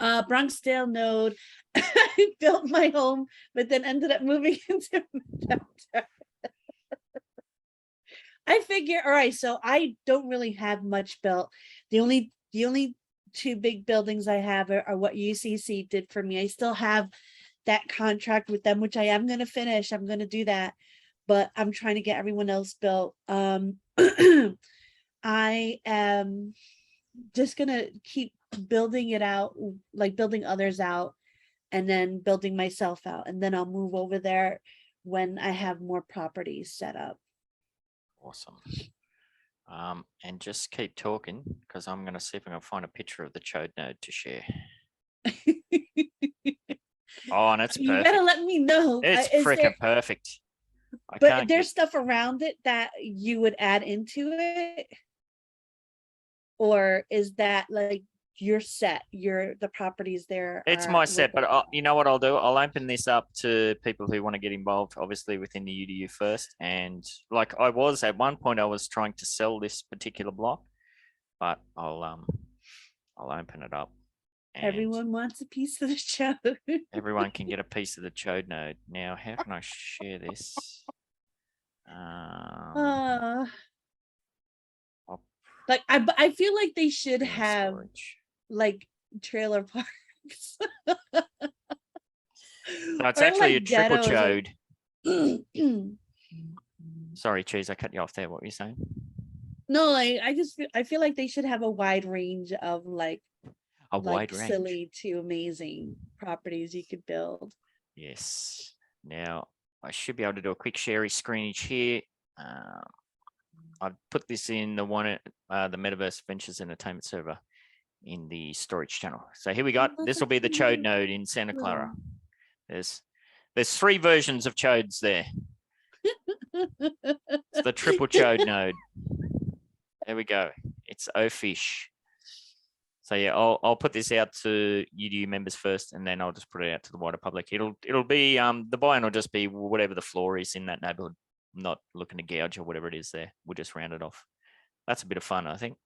S4: Bronxdale node. I built my home, but then ended up moving into Metaverse. I figure, all right, so I don't really have much built. The only two big buildings I have are what UCC did for me. I still have that contract with them, which I am going to finish. I'm going to do that, but I'm trying to get everyone else built. I am just going to keep building it out, like building others out, and then building myself out. And then I'll move over there when I have more properties set up.
S3: Awesome. And just keep talking because I'm going to see if I can find a picture of the chode node to share. Oh, and it's
S4: You
S3: perfect.
S4: better let me know.
S3: It's
S4: Is
S3: freaking
S4: there-
S3: perfect.
S4: But there's stuff around it that you would add into it, or is that like you're set? The properties there.
S3: It's
S4: are
S3: my set, but
S4: local?
S3: you know what I'll do? I'll open this up to people who want to get involved, obviously within the UDU first. And like at one point, I was trying to sell this particular block, but I'll open it up. And
S4: Everyone wants a piece of the show.
S3: everyone can get a piece of the chode node. Now, how can I share this?
S4: Uh,
S3: Op-
S4: like I feel like they should
S3: and
S4: have
S3: storage.
S4: like trailer parks.
S3: So it's
S4: Or,
S3: actually a
S4: like,
S3: triple
S4: ghettos or-
S3: chode. Sorry, Cheese, I cut you off there. What were you saying?
S4: No, like I feel like they should have a wide range of like
S3: Wide range.
S4: silly to amazing properties you could build.
S3: Yes. Now I should be able to do a quick share screenage here. I've put this in the one the Metaverse Ventures Entertainment server in the storage channel. So here we got. This will be the Chode node in Santa Clara. There's 3 versions of Chodes there. It's the triple Chode node. There we go. It's O-Fish. So yeah, I'll put this out to UDU members first, and then I'll just put it out to the wider public. It'll be the buy-in will just be whatever the floor is in that neighborhood. I'm not looking to gouge or whatever it is there. We'll just round it off. That's a bit of fun, I think.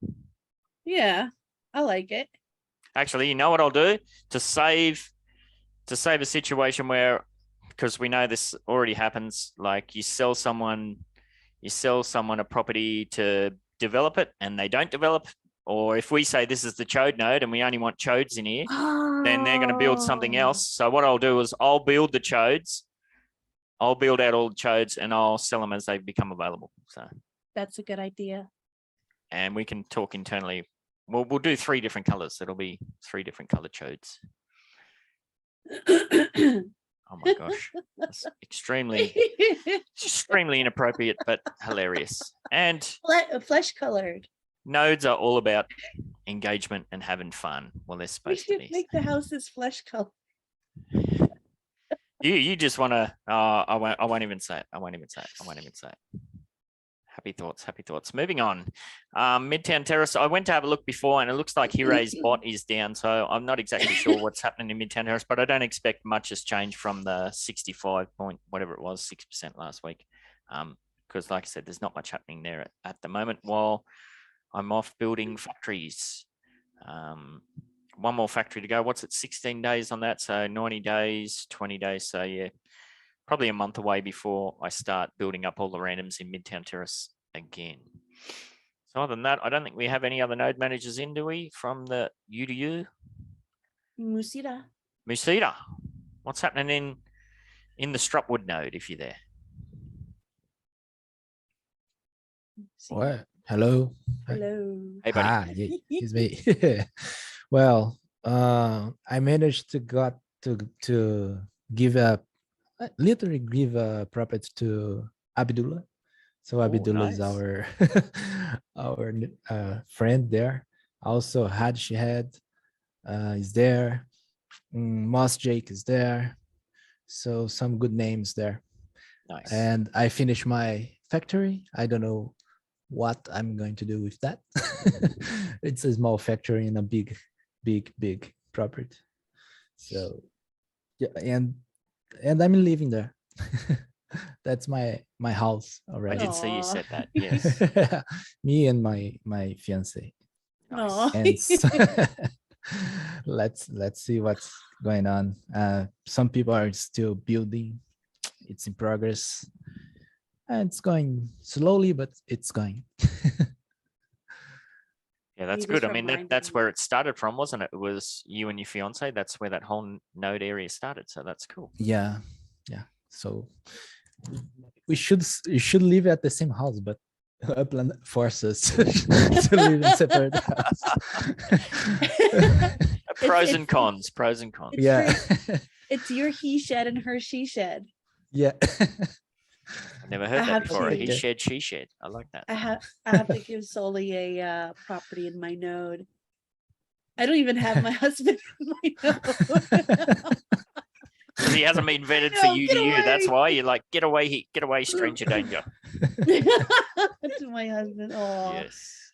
S4: Yeah, I like it.
S3: Actually, you know what I'll do to save a situation where, because we know this already happens, like you sell someone a property to develop it and they don't develop, or if we say this is the Chode node and we only want Chodes in here, then they're going to build something else. So what I'll do is I'll build the Chodes. I'll build out all the Chodes and I'll sell them as they become available. So
S4: That's a good idea.
S3: and we can talk internally. We'll do 3 different colors. It'll be 3 different colored Chodes. Oh my gosh, that's extremely inappropriate, but hilarious. And
S4: Flesh colored.
S3: nodes are all about engagement and having fun. Well, they're
S4: We
S3: supposed to
S4: should
S3: be.
S4: make the houses flesh color.
S3: You just want to. I won't even say it. I won't even say it. Happy thoughts. Moving on. Midtown Terrace. I went to have a look before, and it looks like Hiray's bot is down. So I'm not exactly sure what's happening in Midtown Terrace, but I don't expect much has changed from the 65 point whatever it was, 6% last week. Because like I said, there's not much happening there at the moment. While I'm off building factories. One more factory to go. What's it? 16 days on that. So 90 days, 20 days. So yeah. Probably a month away before I start building up all the randoms in Midtown Terrace again. So other than that, I don't think we have any other node managers in, do we, from the UDU? Musita. What's happening in the Strutwood node if you're there?
S9: What? Hello.
S4: Hello.
S3: Hey, buddy.
S9: It's me. Well, I managed to give literally give a property to Abdullah. So Abdullah is
S3: nice.
S9: our friend there. Also Had Shihad is there. Moss Jake is there. So some good names there.
S3: Nice.
S9: And I finished my factory. I don't know what I'm going to do with that. It's a small factory in a big property. So yeah, and I'm living there. That's my house
S3: I
S9: already.
S3: did see you
S4: Aw.
S3: said that. Yes.
S9: Me and my fiance.
S4: Aw.
S9: And let's see what's going on. Some people are still building. It's in progress. And it's going slowly, but it's going.
S3: Yeah, that's
S4: You
S3: good.
S4: just
S3: I mean,
S4: reminded
S3: that's
S4: me.
S3: where it started from, wasn't it? It was you and your fiance. That's where that whole node area started. So that's cool.
S9: Yeah. So we should live at the same house, but Upland forces to live in separate houses.
S3: Pros and
S4: it's-
S3: cons.
S4: It's
S9: Yeah.
S4: It's your he shed and her she shed.
S9: Yeah.
S3: I've never heard
S4: I
S3: that
S4: have
S3: before.
S4: to-
S3: He shed, she shed. I like that.
S4: I have to give Soli a property in my node. I don't even have my husband in my node.
S3: He hasn't been vetted for
S4: No, get
S3: UDU. That's
S4: away.
S3: why you're like, get away, stranger danger.
S4: To my husband. Oh,
S3: Yes.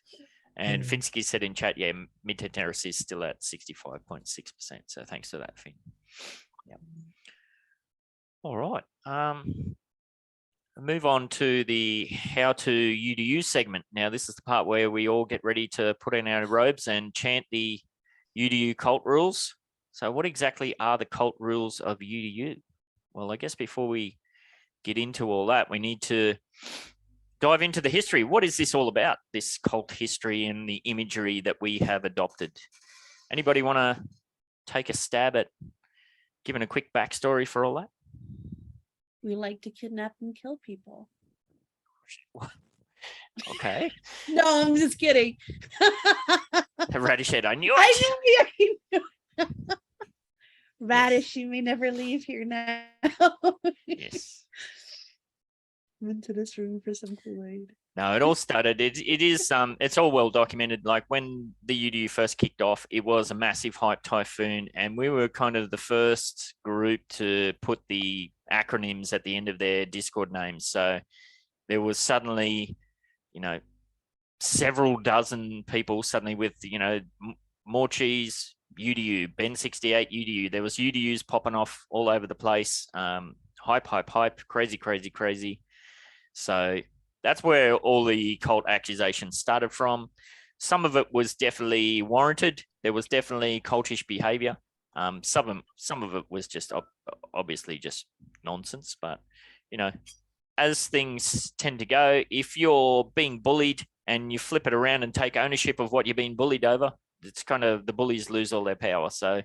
S3: And Finsky said in chat, yeah, Midtown Terrace is still at 65.6%. So thanks for that, Finn. Yep. All right. Move on to the how to UDU segment. Now, this is the part where we all get ready to put in our robes and chant the UDU cult rules. So what exactly are the cult rules of UDU? Well, I guess before we get into all that, we need to dive into the history. What is this all about? This cult history and the imagery that we have adopted. Anybody want to take a stab at giving a quick backstory for all that?
S4: We like to kidnap and kill people.
S3: Okay.
S4: No, I'm just kidding.
S3: Radished, I knew it.
S4: I knew. Radish, you may never leave here now.
S3: Yes.
S4: I'm into this room for some Kool-Aid.
S3: No, it all started. It is it's all well documented. Like when the UDU first kicked off, it was a massive hype typhoon, and we were kind of the first group to put the acronyms at the end of their Discord names. So there was suddenly, several dozen people suddenly with, more cheese, UDU, Ben68 UDU. There was UDUs popping off all over the place. Hype, crazy. So that's where all the cult accusations started from. Some of it was definitely warranted. There was definitely cultish behavior. Some of it was just obviously just nonsense. But, as things tend to go, if you're being bullied and you flip it around and take ownership of what you're being bullied over, it's kind of the bullies lose all their power. So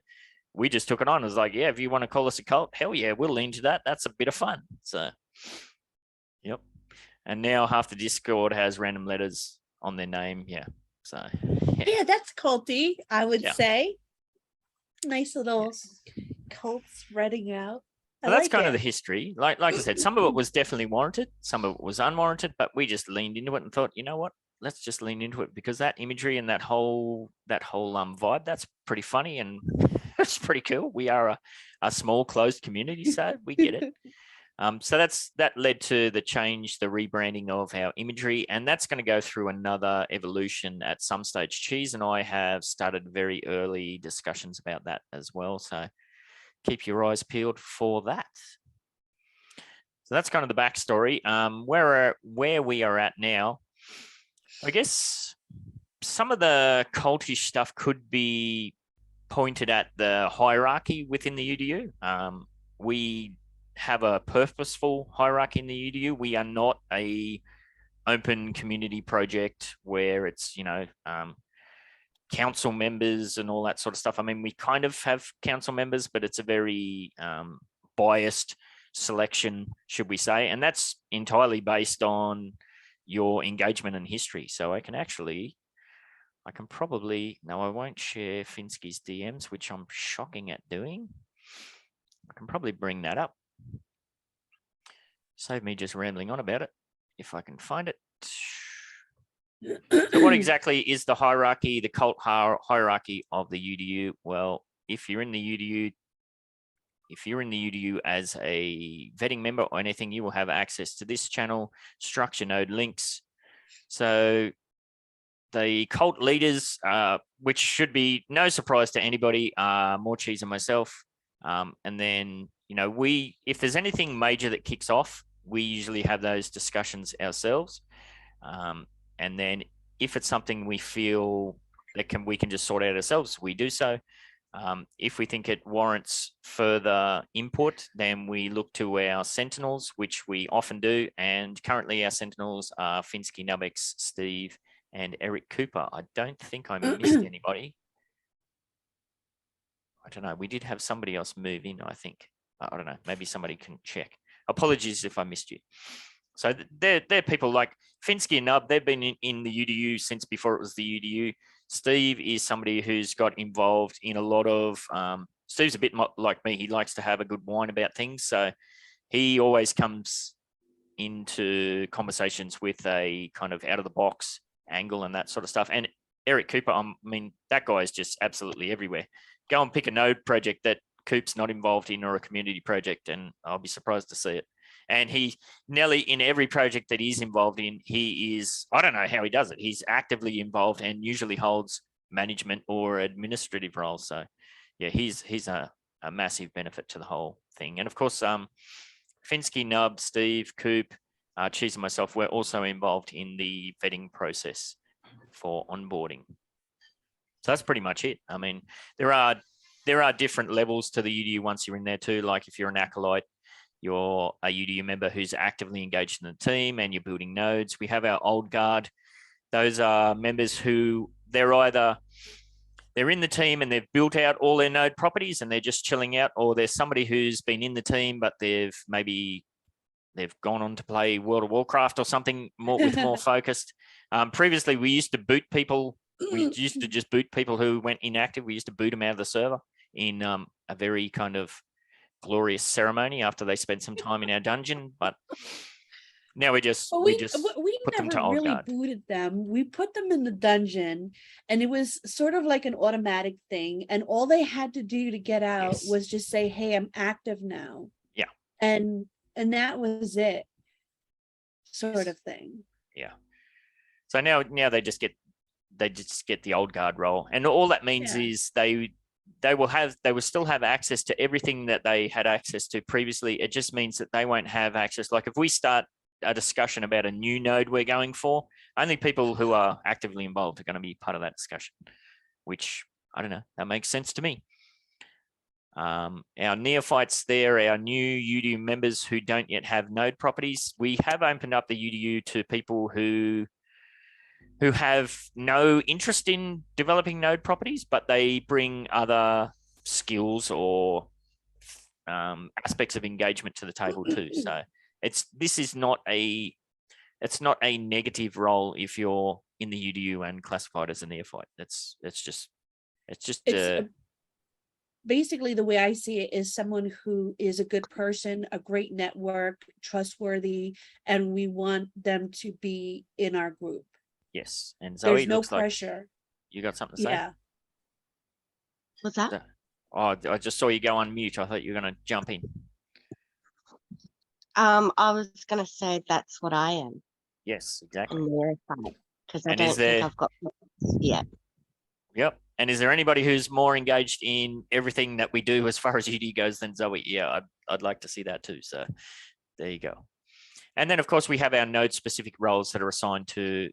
S3: we just took it on. It was like, yeah, if you want to call us a cult, hell yeah, we'll lean to that. That's a bit of fun. So, yep. And now half the Discord has random letters on their name. Yeah. So,
S4: Yeah, that's culty, I would
S3: Yeah.
S4: say. Nice little
S3: Yes.
S4: cult spreading out. I
S3: So that's
S4: like
S3: kind of
S4: it.
S3: the history. Like I said, some of it was definitely warranted. Some of it was unwarranted, but we just leaned into it and thought, you know what? Let's just lean into it because that imagery and that whole vibe, that's pretty funny and it's pretty cool. We are a small closed community, so we get it. So that led to the change, the rebranding of our imagery, and that's going to go through another evolution at some stage. Cheese and I have started very early discussions about that as well. So keep your eyes peeled for that. So that's kind of the backstory. Where we are at now, I guess some of the cultish stuff could be pointed at the hierarchy within the UDU. We have a purposeful hierarchy in the UDU. We are not a open community project where it's, council members and all that sort of stuff. I mean, we kind of have council members, but it's a very biased selection, should we say, and that's entirely based on your engagement and history. So I can probably, no, I won't share Finsky's DMs, which I'm shocking at doing. I can probably bring that up. Save me just rambling on about it, if I can find it. So what exactly is the hierarchy, the cult hierarchy of the UDU? Well, if you're in the UDU as a vetting member or anything, you will have access to this channel, structure node links. So the cult leaders, which should be no surprise to anybody, are More Cheese and myself. And then, if there's anything major that kicks off, we usually have those discussions ourselves. And then if it's something we feel that we can just sort out ourselves, we do so. If we think it warrants further input, then we look to our sentinels, which we often do. And currently our sentinels are Finsky, Nubbix, Steve, and Eric Cooper. I don't think I missed anybody. I don't know. We did have somebody else move in, I think. I don't know. Maybe somebody can check. Apologies if I missed you. So they're people like Finsky and Nub. They've been in the UDU since before it was the UDU. Steve is somebody who's got involved in a lot of, Steve's a bit like me. He likes to have a good wine about things. So he always comes into conversations with a kind of out of the box angle and that sort of stuff. And Eric Cooper, I mean, that guy is just absolutely everywhere. Go and pick a node project that Coop's not involved in or a community project, and I'll be surprised to see it. And he nearly in every project that he's involved in, he is, I don't know how he does it. He's actively involved and usually holds management or administrative roles. So yeah, he's a massive benefit to the whole thing. And of course, Finsky, Nub, Steve, Coop, Cheese and myself, we're also involved in the vetting process for onboarding. So that's pretty much it. I mean, there are different levels to the UDU once you're in there too. Like if you're an acolyte, you're a UDU member who's actively engaged in the team and you're building nodes. We have our old guard. Those are members who they're in the team and they've built out all their node properties and they're just chilling out, or there's somebody who's been in the team, but they've gone on to play World of Warcraft or something more focused. Previously, we used to boot people. We used to just boot people who went inactive. We used to boot them out of the server in a very kind of glorious ceremony after they spent some time in our dungeon. But now we
S4: we
S3: put them to
S4: never
S3: old
S4: really
S3: guard.
S4: booted them. We put them in the dungeon, and it was sort of like an automatic thing. And all they had to do to get out
S3: Yes.
S4: was just say, "Hey, I'm active now."
S3: Yeah.
S4: And that was it, sort
S3: Yes.
S4: of thing.
S3: Yeah. So now they just get the old guard role, and all that means
S4: Yeah.
S3: is they will still have access to everything that they had access to previously. It just means that they won't have access. Like if we start a discussion about a new node we're going for, only people who are actively involved are going to be part of that discussion, which I don't know, that makes sense to me. Our neophytes there, our new UDU members who don't yet have node properties, we have opened up the UDU to people who have no interest in developing node properties, but they bring other skills or aspects of engagement to the table too. So it's not a negative role if you're in the UDU and classified as a neophyte. It's just
S4: Basically, the way I see it is someone who is a good person, a great network, trustworthy, and we want them to be in our group.
S3: yes. And Zoe,
S4: There's no
S3: looks like
S4: pressure.
S3: you got something to say?
S4: Yeah.
S6: What's that?
S3: Oh, I just saw you go on mute. I thought you were going to jump in.
S6: I was gonna say that's what I am.
S3: Yes,
S6: A
S3: exactly.
S6: neophyte, because I
S3: And is
S6: don't
S3: there-
S6: think I've got purpose yet.
S3: Yep. And is there anybody who's more engaged in everything that we do as far as UD goes than Zoe? Yeah, I'd like to see that too. So there you go. And then, of course, we have our node-specific roles that are assigned to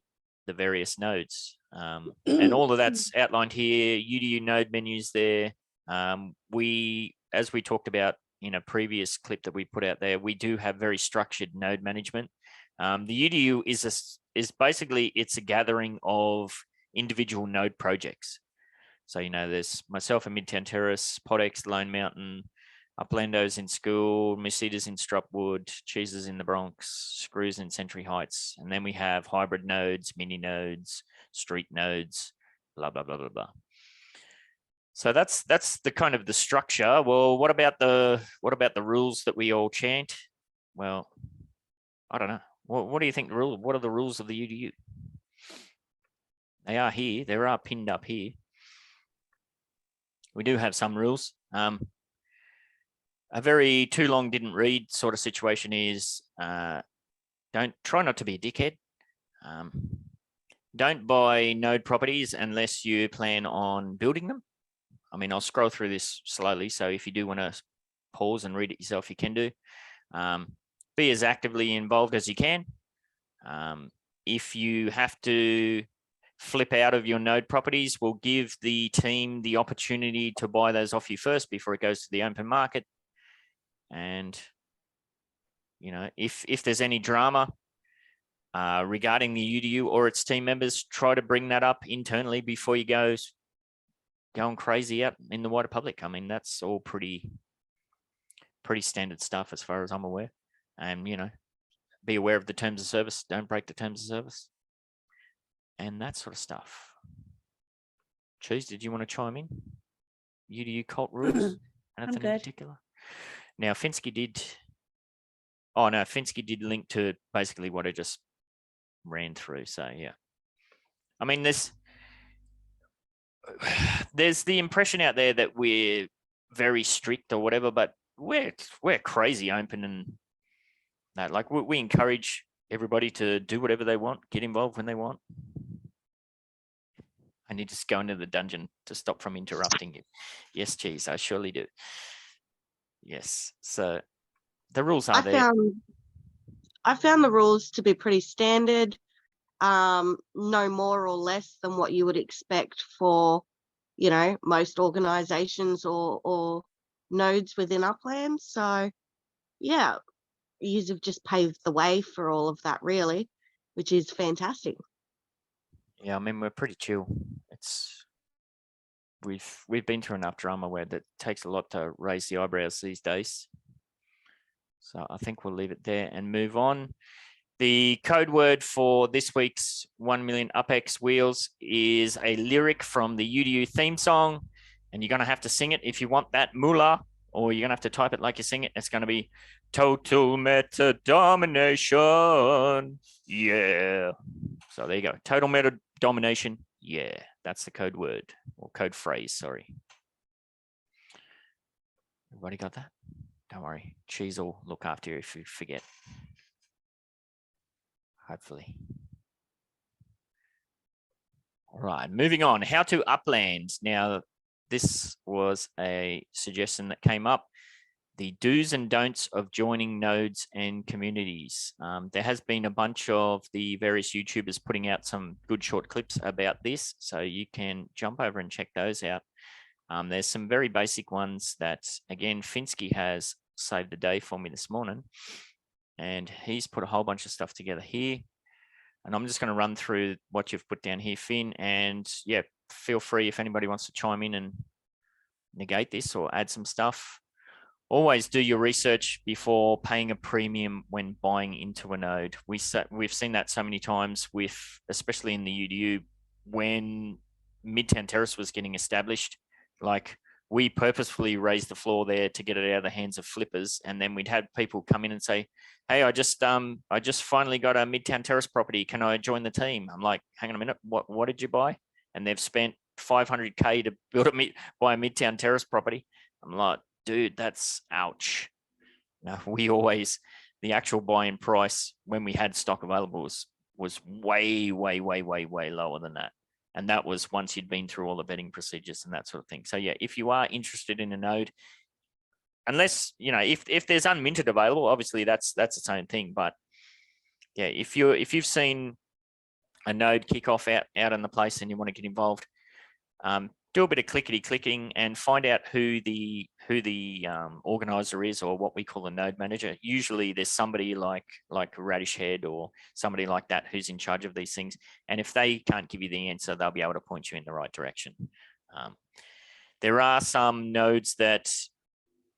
S3: the various nodes. And all of that's outlined here, UDU node menus there. As we talked about in a previous clip that we put out there, we do have very structured node management. The UDU is basically, it's a gathering of individual node projects. So, there's myself in Midtown Terrace, Podex, Lone Mountain, Uplandos in School, Mercedes in Stropwood, Cheeses in the Bronx, Screws in Century Heights. And then we have hybrid nodes, mini nodes, street nodes, blah, blah, blah, blah, blah. So that's the kind of the structure. Well, what about the rules that we all chant? Well, I don't know. What do you think what are the rules of the UDU? They are here. They are pinned up here. We do have some rules. A very too long didn't read sort of situation is try not to be a dickhead. Don't buy node properties unless you plan on building them. I mean, I'll scroll through this slowly. So if you do want to pause and read it yourself, you can do. Be as actively involved as you can. If you have to flip out of your node properties, we'll give the team the opportunity to buy those off you first before it goes to the open market. And, if there's any drama regarding the UDU or its team members, try to bring that up internally before you go going crazy out in the wider public. I mean, that's all pretty standard stuff as far as I'm aware. And, be aware of the terms of service. Don't break the terms of service. And that sort of stuff. Cheese, did you want to chime in? UDU cult rules? Anything in
S4: good.
S3: particular? Now, Finsky did link to basically what I just ran through. So, yeah. I mean, there's the impression out there that we're very strict or whatever, but we're crazy open and that. Like, we encourage everybody to do whatever they want, get involved when they want. I need to go into the dungeon to stop from interrupting you. Yes, Cheese, I surely do. Yes. So the rules are there.
S6: I found the rules to be pretty standard, no more or less than what you would expect for, most organizations or nodes within Upland. So yeah, you've just paved the way for all of that, really, which is fantastic.
S3: Yeah, I mean, we're pretty chill. It's we've been through enough drama where that takes a lot to raise the eyebrows these days. So I think we'll leave it there and move on. The code word for this week's 1 million UpX wheels is a lyric from the UDU theme song, and you're going to have to sing it if you want that moolah, or you're going to have to type it like you sing it. It's going to be total meta domination. Yeah. So there you go. Total meta domination. Yeah. That's the code word or code phrase. Sorry. Everybody got that? Don't worry. Cheese will look after you if you forget. Hopefully. All right, moving on. How to Upland. Now, this was a suggestion that came up. The do's and don'ts of joining nodes and communities. There has been a bunch of the various YouTubers putting out some good short clips about this, so you can jump over and check those out. There's some very basic ones that, again, Finsky has saved the day for me this morning, and he's put a whole bunch of stuff together here. And I'm just going to run through what you've put down here, Finn, and yeah, feel free if anybody wants to chime in and negate this or add some stuff. Always do your research before paying a premium when buying into a node. We've seen that so many times with, especially in the UDU, when Midtown Terrace was getting established. Like, we purposefully raised the floor there to get it out of the hands of flippers, and then we'd have people come in and say, "Hey, I just finally got a Midtown Terrace property. Can I join the team?" I'm like, "Hang on a minute, what did you buy?" And they've spent $500K to buy a Midtown Terrace property. I'm like, dude, that's ouch. No, the actual buy-in price when we had stock available was way lower than that. And that was once you'd been through all the vetting procedures and that sort of thing. So yeah, if you are interested in a node, unless, if there's unminted available, obviously that's the same thing. But yeah, if you've seen a node kick off out in the place and you want to get involved, do a bit of clickety-clicking and find out who the organizer is, or what we call a node manager. Usually there's somebody like Radish Head or somebody like that who's in charge of these things. And if they can't give you the answer, they'll be able to point you in the right direction. There are some nodes that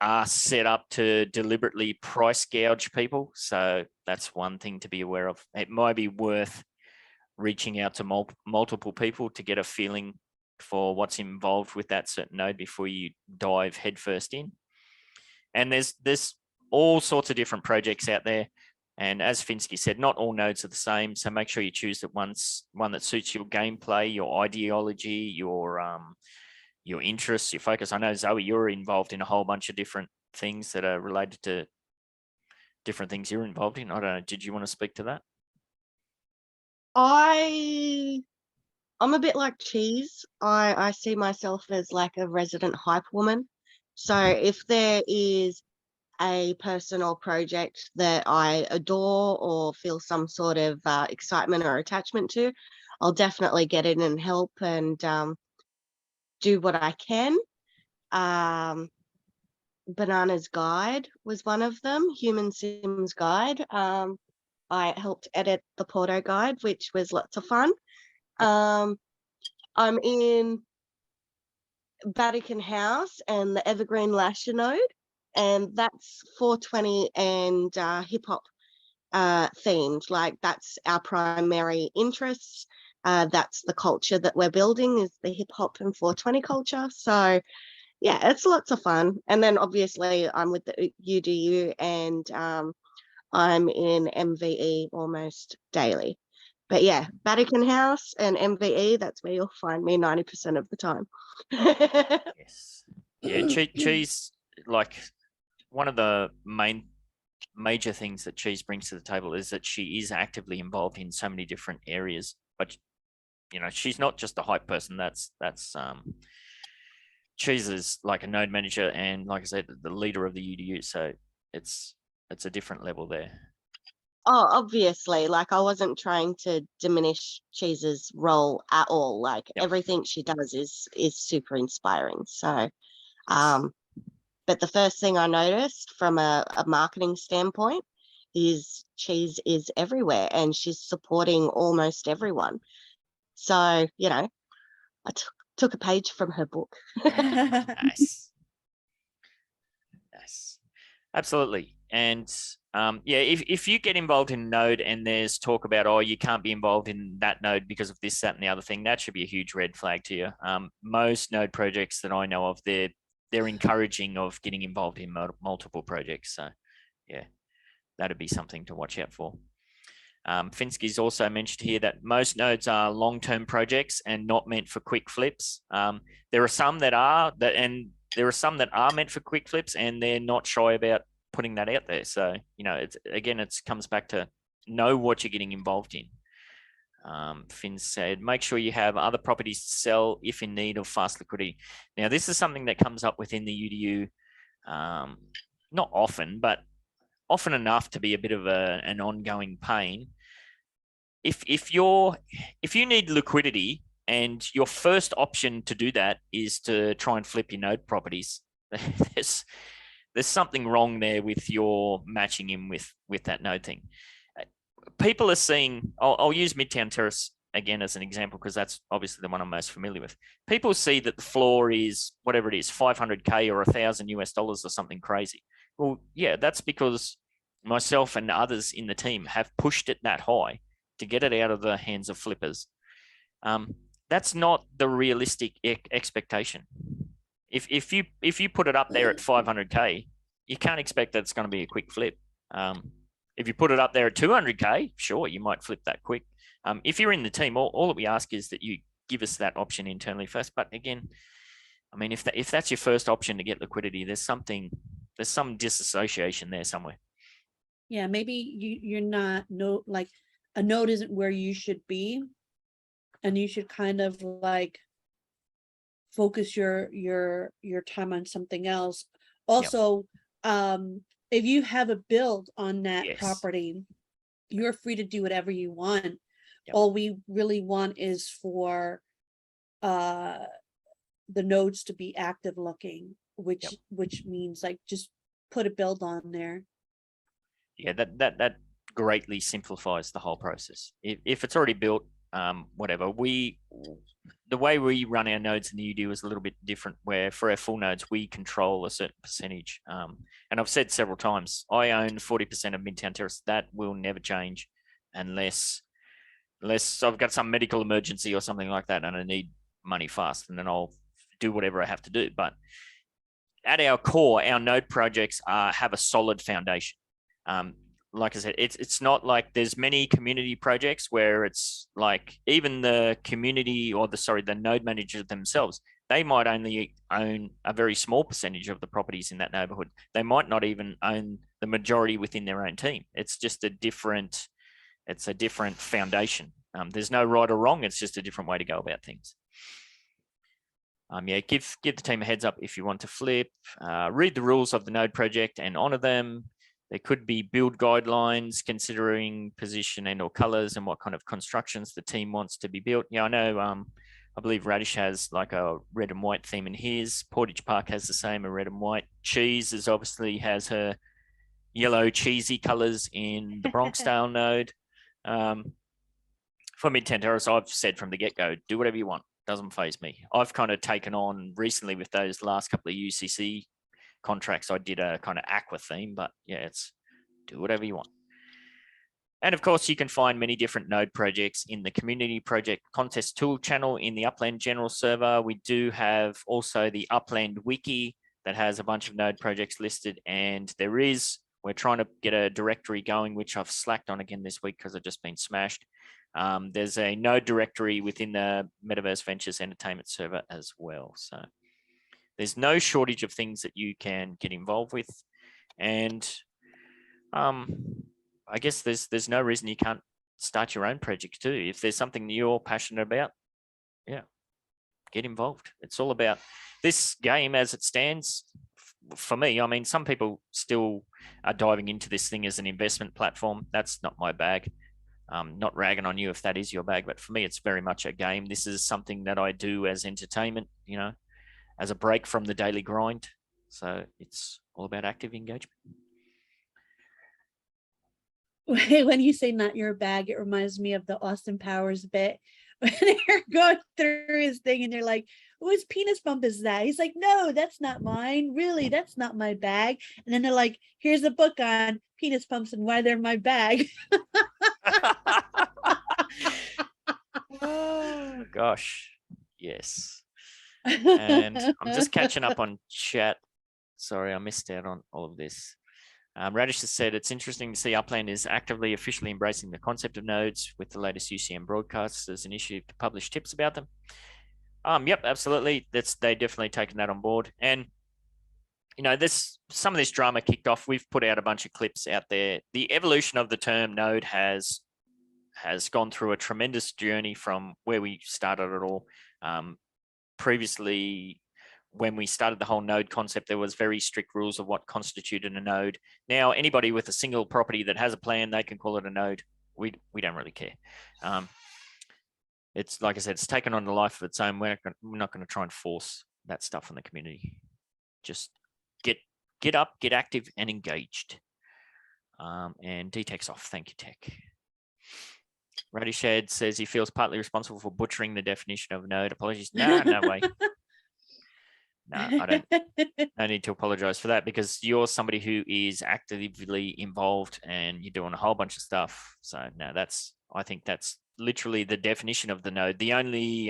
S3: are set up to deliberately price gouge people. So that's one thing to be aware of. It might be worth reaching out to multiple people to get a feeling for what's involved with that certain node before you dive headfirst in. And there's all sorts of different projects out there. And as Finsky said, not all nodes are the same. So make sure you choose one that suits your gameplay, your ideology, your interests, your focus. I know, Zoe, you're involved in a whole bunch of different things that are related to different things you're involved in. I don't know. Did you want to speak to that?
S6: I'm a bit like Cheese. I see myself as like a resident hype woman. So if there is a person or project that I adore or feel some sort of excitement or attachment to, I'll definitely get in and help and do what I can. Banana's Guide was one of them, Human Sims Guide. I helped edit the Porto Guide, which was lots of fun. I'm in Vatican House and the Evergreen Lasher node, and that's 420 and hip hop themed. Like, that's our primary interests. That's the culture that we're building, is the hip hop and 420 culture. So yeah, it's lots of fun. And then obviously I'm with the UDU, and I'm in MVE almost daily. But yeah, Vatican House and MVE, that's where you'll find me 90% of the time.
S3: Yes. Yeah, Cheese, like, one of the major things that Cheese brings to the table is that she is actively involved in so many different areas. But she's not just a hype person. That's Cheese is like a node manager and, like I said, the leader of the UDU. So it's a different level there.
S6: Oh, obviously, like, I wasn't trying to diminish Cheese's role at all. Like,
S3: Yep.
S6: everything she does is super inspiring. So But the first thing I noticed from a marketing standpoint is Cheese is everywhere and she's supporting almost everyone. So, you know, I took a page from her book.
S3: Nice. Nice. Absolutely. And yeah, if you get involved in Node and there's talk about, oh, you can't be involved in that node because of this, that, and the other thing, that should be a huge red flag to you. Most node projects that I know of, they're encouraging of getting involved in multiple projects. So yeah, that'd be something to watch out for. Finsky's also mentioned here that most nodes are long-term projects and not meant for quick flips. There are some that are, there are some that are meant for quick flips, and they're not shy about putting that out there. So, you know, it comes back to know what you're getting involved in. Finn said, make sure you have other properties to sell if in need of fast liquidity. Now, this is something that comes up within the UDU, not often, but often enough to be a bit of an ongoing pain. If you need liquidity and your first option to do that is to try and flip your node properties, there's something wrong there with your matching in with that node thing. People are seeing, I'll use Midtown Terrace again as an example, because that's obviously the one I'm most familiar with. People see that the floor is whatever it is, 500K or $1,000 or something crazy. Well, yeah, that's because myself and others in the team have pushed it that high to get it out of the hands of flippers. That's not the realistic expectation. If you put it up there at 500K, you can't expect that it's going to be a quick flip. If you put it up there at 200K, sure, you might flip that quick. If you're in the team, all that we ask is that you give us that option internally first. But again, I mean, if that's your first option to get liquidity, there's some disassociation there somewhere.
S4: Yeah, maybe you're not like a node isn't where you should be, and you should kind of like focus your time on something else. Also, if you have a build on that property, you're free to do whatever you want. All we really want is for the nodes to be active looking, which means like just put a build on there.
S3: Yeah, that greatly simplifies the whole process. If it's already built, whatever, the way we run our nodes in the UDU is a little bit different, where for our full nodes, we control a certain percentage. And I've said several times, I own 40% of Midtown Terrace. That will never change unless I've got some medical emergency or something like that and I need money fast, and then I'll do whatever I have to do. But at our core, our node projects have a solid foundation. Like I said, it's not like there's many community projects where it's like even the community or the node manager themselves, they might only own a very small percentage of the properties in that neighborhood. They might not even own the majority within their own team. It's just a different foundation. There's no right or wrong. It's just a different way to go about things. Yeah, give the team a heads up if you want to flip. Read the rules of the node project and honor them. There could be build guidelines considering position and or colors and what kind of constructions the team wants to be built. Yeah, I know. I believe Radish has like a red and white theme in his. Portage Park has the same, a red and white. Cheese obviously has her yellow cheesy colors in the Bronxdale node. For Midtown Terrace, I've said from the get-go, do whatever you want. Doesn't faze me. I've kind of taken on recently with those last couple of UCC contracts, I did a kind of aqua theme, but yeah, it's do whatever you want. And of course, you can find many different node projects in the community project contest tool channel in the Upland general server. We do have also the Upland wiki that has a bunch of node projects listed, and we're trying to get a directory going, which I've slacked on again this week because I've just been smashed. There's a node directory within the Metaverse Ventures Entertainment server as well. So there's no shortage of things that you can get involved with. And I guess there's no reason you can't start your own project too. If there's something that you're passionate about, yeah, get involved. It's all about this game as it stands. For me, I mean, some people still are diving into this thing as an investment platform. That's not my bag. Not ragging on you if that is your bag, but for me, it's very much a game. This is something that I do as entertainment, as a break from the daily grind. So it's all about active engagement.
S4: When you say not your bag, it reminds me of the Austin Powers bit when they're going through his thing and they're like, whose penis pump is that? He's like, no, that's not mine. Really, that's not my bag. And then they're like, here's a book on penis pumps and why they're my bag.
S3: Oh, gosh. Yes. And I'm just catching up on chat. Sorry, I missed out on all of this. Radish has said, it's interesting to see Upland is actively officially embracing the concept of nodes with the latest UCM broadcasts as an issue to publish tips about them. Yep, absolutely. They definitely taken that on board. And, you know, some of this drama kicked off. We've put out a bunch of clips out there. The evolution of the term node has gone through a tremendous journey from where we started it all. Previously, when we started the whole node concept, there was very strict rules of what constituted a node. Now, anybody with a single property that has a plan, they can call it a node. We don't really care. It's like I said, it's taken on a life of its own. We're not going to try and force that stuff on the community. Just get up, get active and engaged. And D-Tech's off. Thank you, Tech. Radished says he feels partly responsible for butchering the definition of node. Apologies. No way. No, I don't. No need to apologize for that because you're somebody who is actively involved and you're doing a whole bunch of stuff. So no, I think that's literally the definition of the node. The only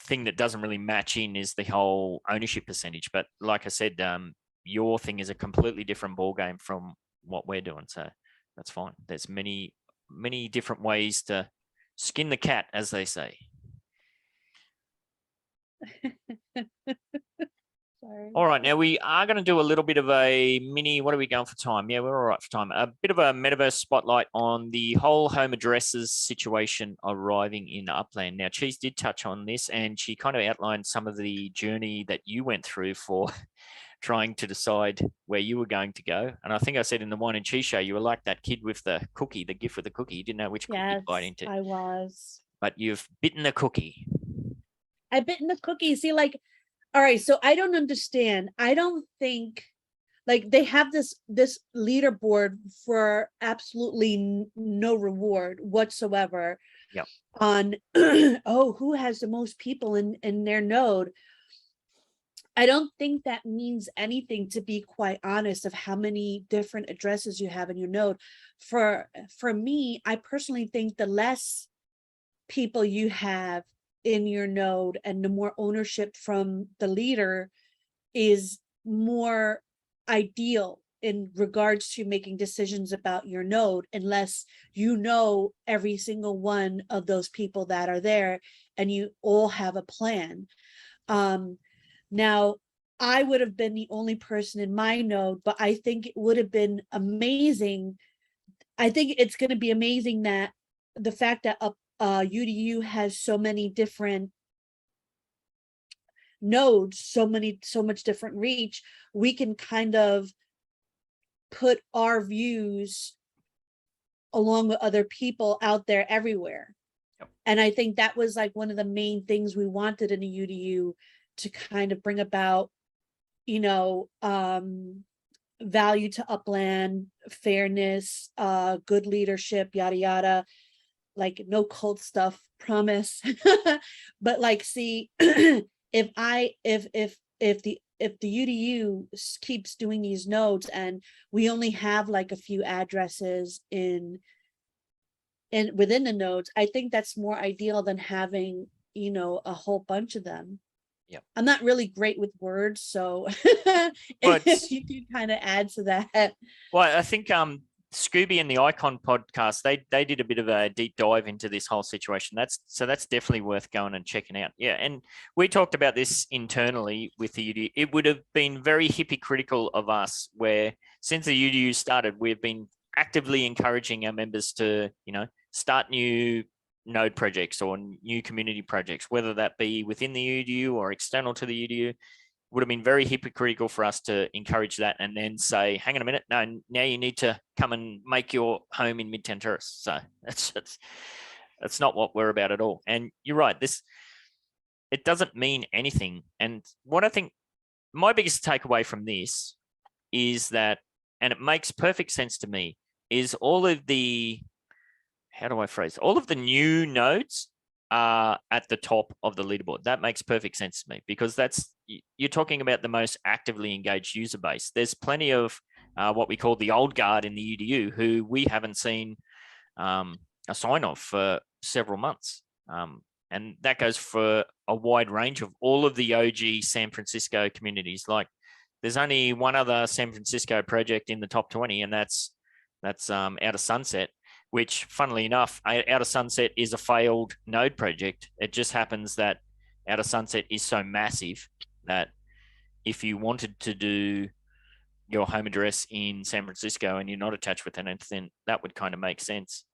S3: thing that doesn't really match in is the whole ownership percentage. But like I said, your thing is a completely different ball game from what we're doing. So that's fine. There's many different ways to skin the cat, as they say.
S4: Sorry.
S3: All right, now we are going to do a little bit of a mini, what are we going for time? Yeah, we're all right for time. A bit of a Metaverse spotlight on the whole home addresses situation arriving in Upland. Now, Cheese did touch on this and she kind of outlined some of the journey that you went through for trying to decide where you were going to go. And I think I said in the Wine and Cheese show, you were like that kid with the cookie, the gift with the cookie. You didn't know which cookie to bite into.
S4: I was.
S3: But you've bitten the cookie.
S4: I bitten the cookie. See, like, all right, so I don't understand. I don't think like they have this leaderboard for absolutely no reward whatsoever.
S3: Yep.
S4: On who has the most people in their node. I don't think that means anything, to be quite honest, of how many different addresses you have in your node. For me, I personally think the less people you have in your node and the more ownership from the leader is more ideal in regards to making decisions about your node, unless you know every single one of those people that are there and you all have a plan. Now, I would have been the only person in my node, but I think it would have been amazing. I think it's going to be amazing that the fact that UDU has so many different nodes, so much different reach, we can kind of put our views along with other people out there everywhere.
S3: Yep.
S4: And I think that was like one of the main things we wanted in a UDU, to kind of bring about, you know, value to Upland, fairness, good leadership, yada yada. Like no cult stuff, promise. But like, see, if the UDU keeps doing these nodes and we only have like a few addresses in within the nodes, I think that's more ideal than having, you know, a whole bunch of them.
S3: Yeah,
S4: I'm not really great with words, so if you can kind of add to that.
S3: Well, I think Scooby and the Icon podcast, they did a bit of a deep dive into this whole situation. That's definitely worth going and checking out. Yeah, and we talked about this internally with the UDU. It would have been very hypocritical of us, where since the UDU started, we've been actively encouraging our members to, you know, start new node projects or new community projects, whether that be within the UDU or external to the UDU. Would have been very hypocritical for us to encourage that and then say, hang on a minute, no, now you need to come and make your home in Midtown Terrace. So that's not what we're about at all. And you're right, this it doesn't mean anything. And what I think my biggest takeaway from this is that, and it makes perfect sense to me, is all of the, how do I phrase it? All of the new nodes are at the top of the leaderboard. That makes perfect sense to me, because you're talking about the most actively engaged user base. There's plenty of what we call the old guard in the UDU who we haven't seen a sign of for several months. And that goes for a wide range of all of the OG San Francisco communities. Like, there's only one other San Francisco project in the top 20, and that's Out of Sunset, which, funnily enough, Out of Sunset is a failed node project. It just happens that Out of Sunset is so massive that if you wanted to do your home address in San Francisco and you're not attached with anything, that would kind of make sense.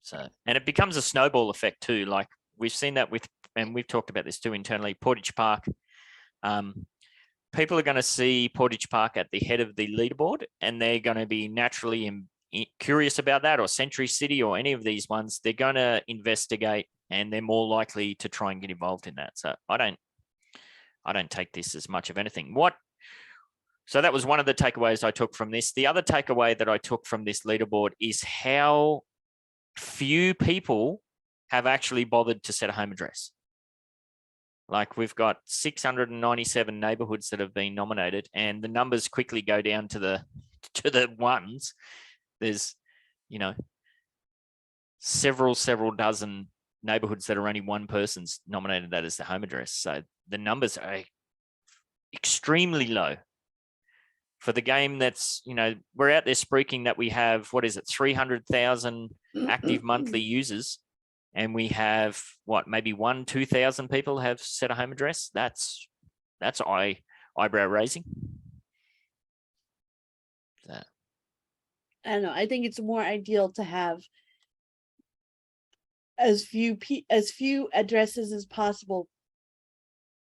S3: So, and it becomes a snowball effect too. Like, we've seen that with, and we've talked about this too internally, Portage Park. People are going to see Portage Park at the head of the leaderboard, and they're going to be naturally curious about that, or Century City, or any of these ones. They're going to investigate, and they're more likely to try and get involved in that. So I don't take this as much of anything. So that was one of the takeaways I took from this. The other takeaway that I took from this leaderboard is how few people have actually bothered to set a home address. Like, we've got 697 neighborhoods that have been nominated, and the numbers quickly go down to the ones. There's, several dozen neighborhoods that are only one person's nominated that as the home address. So the numbers are extremely low for the game. That's, we're out there spruiking that we have, 300,000 active monthly users, and we have maybe 2,000 people have set a home address. That's eyebrow raising. So.
S4: I don't know. I think it's more ideal to have as few addresses as possible,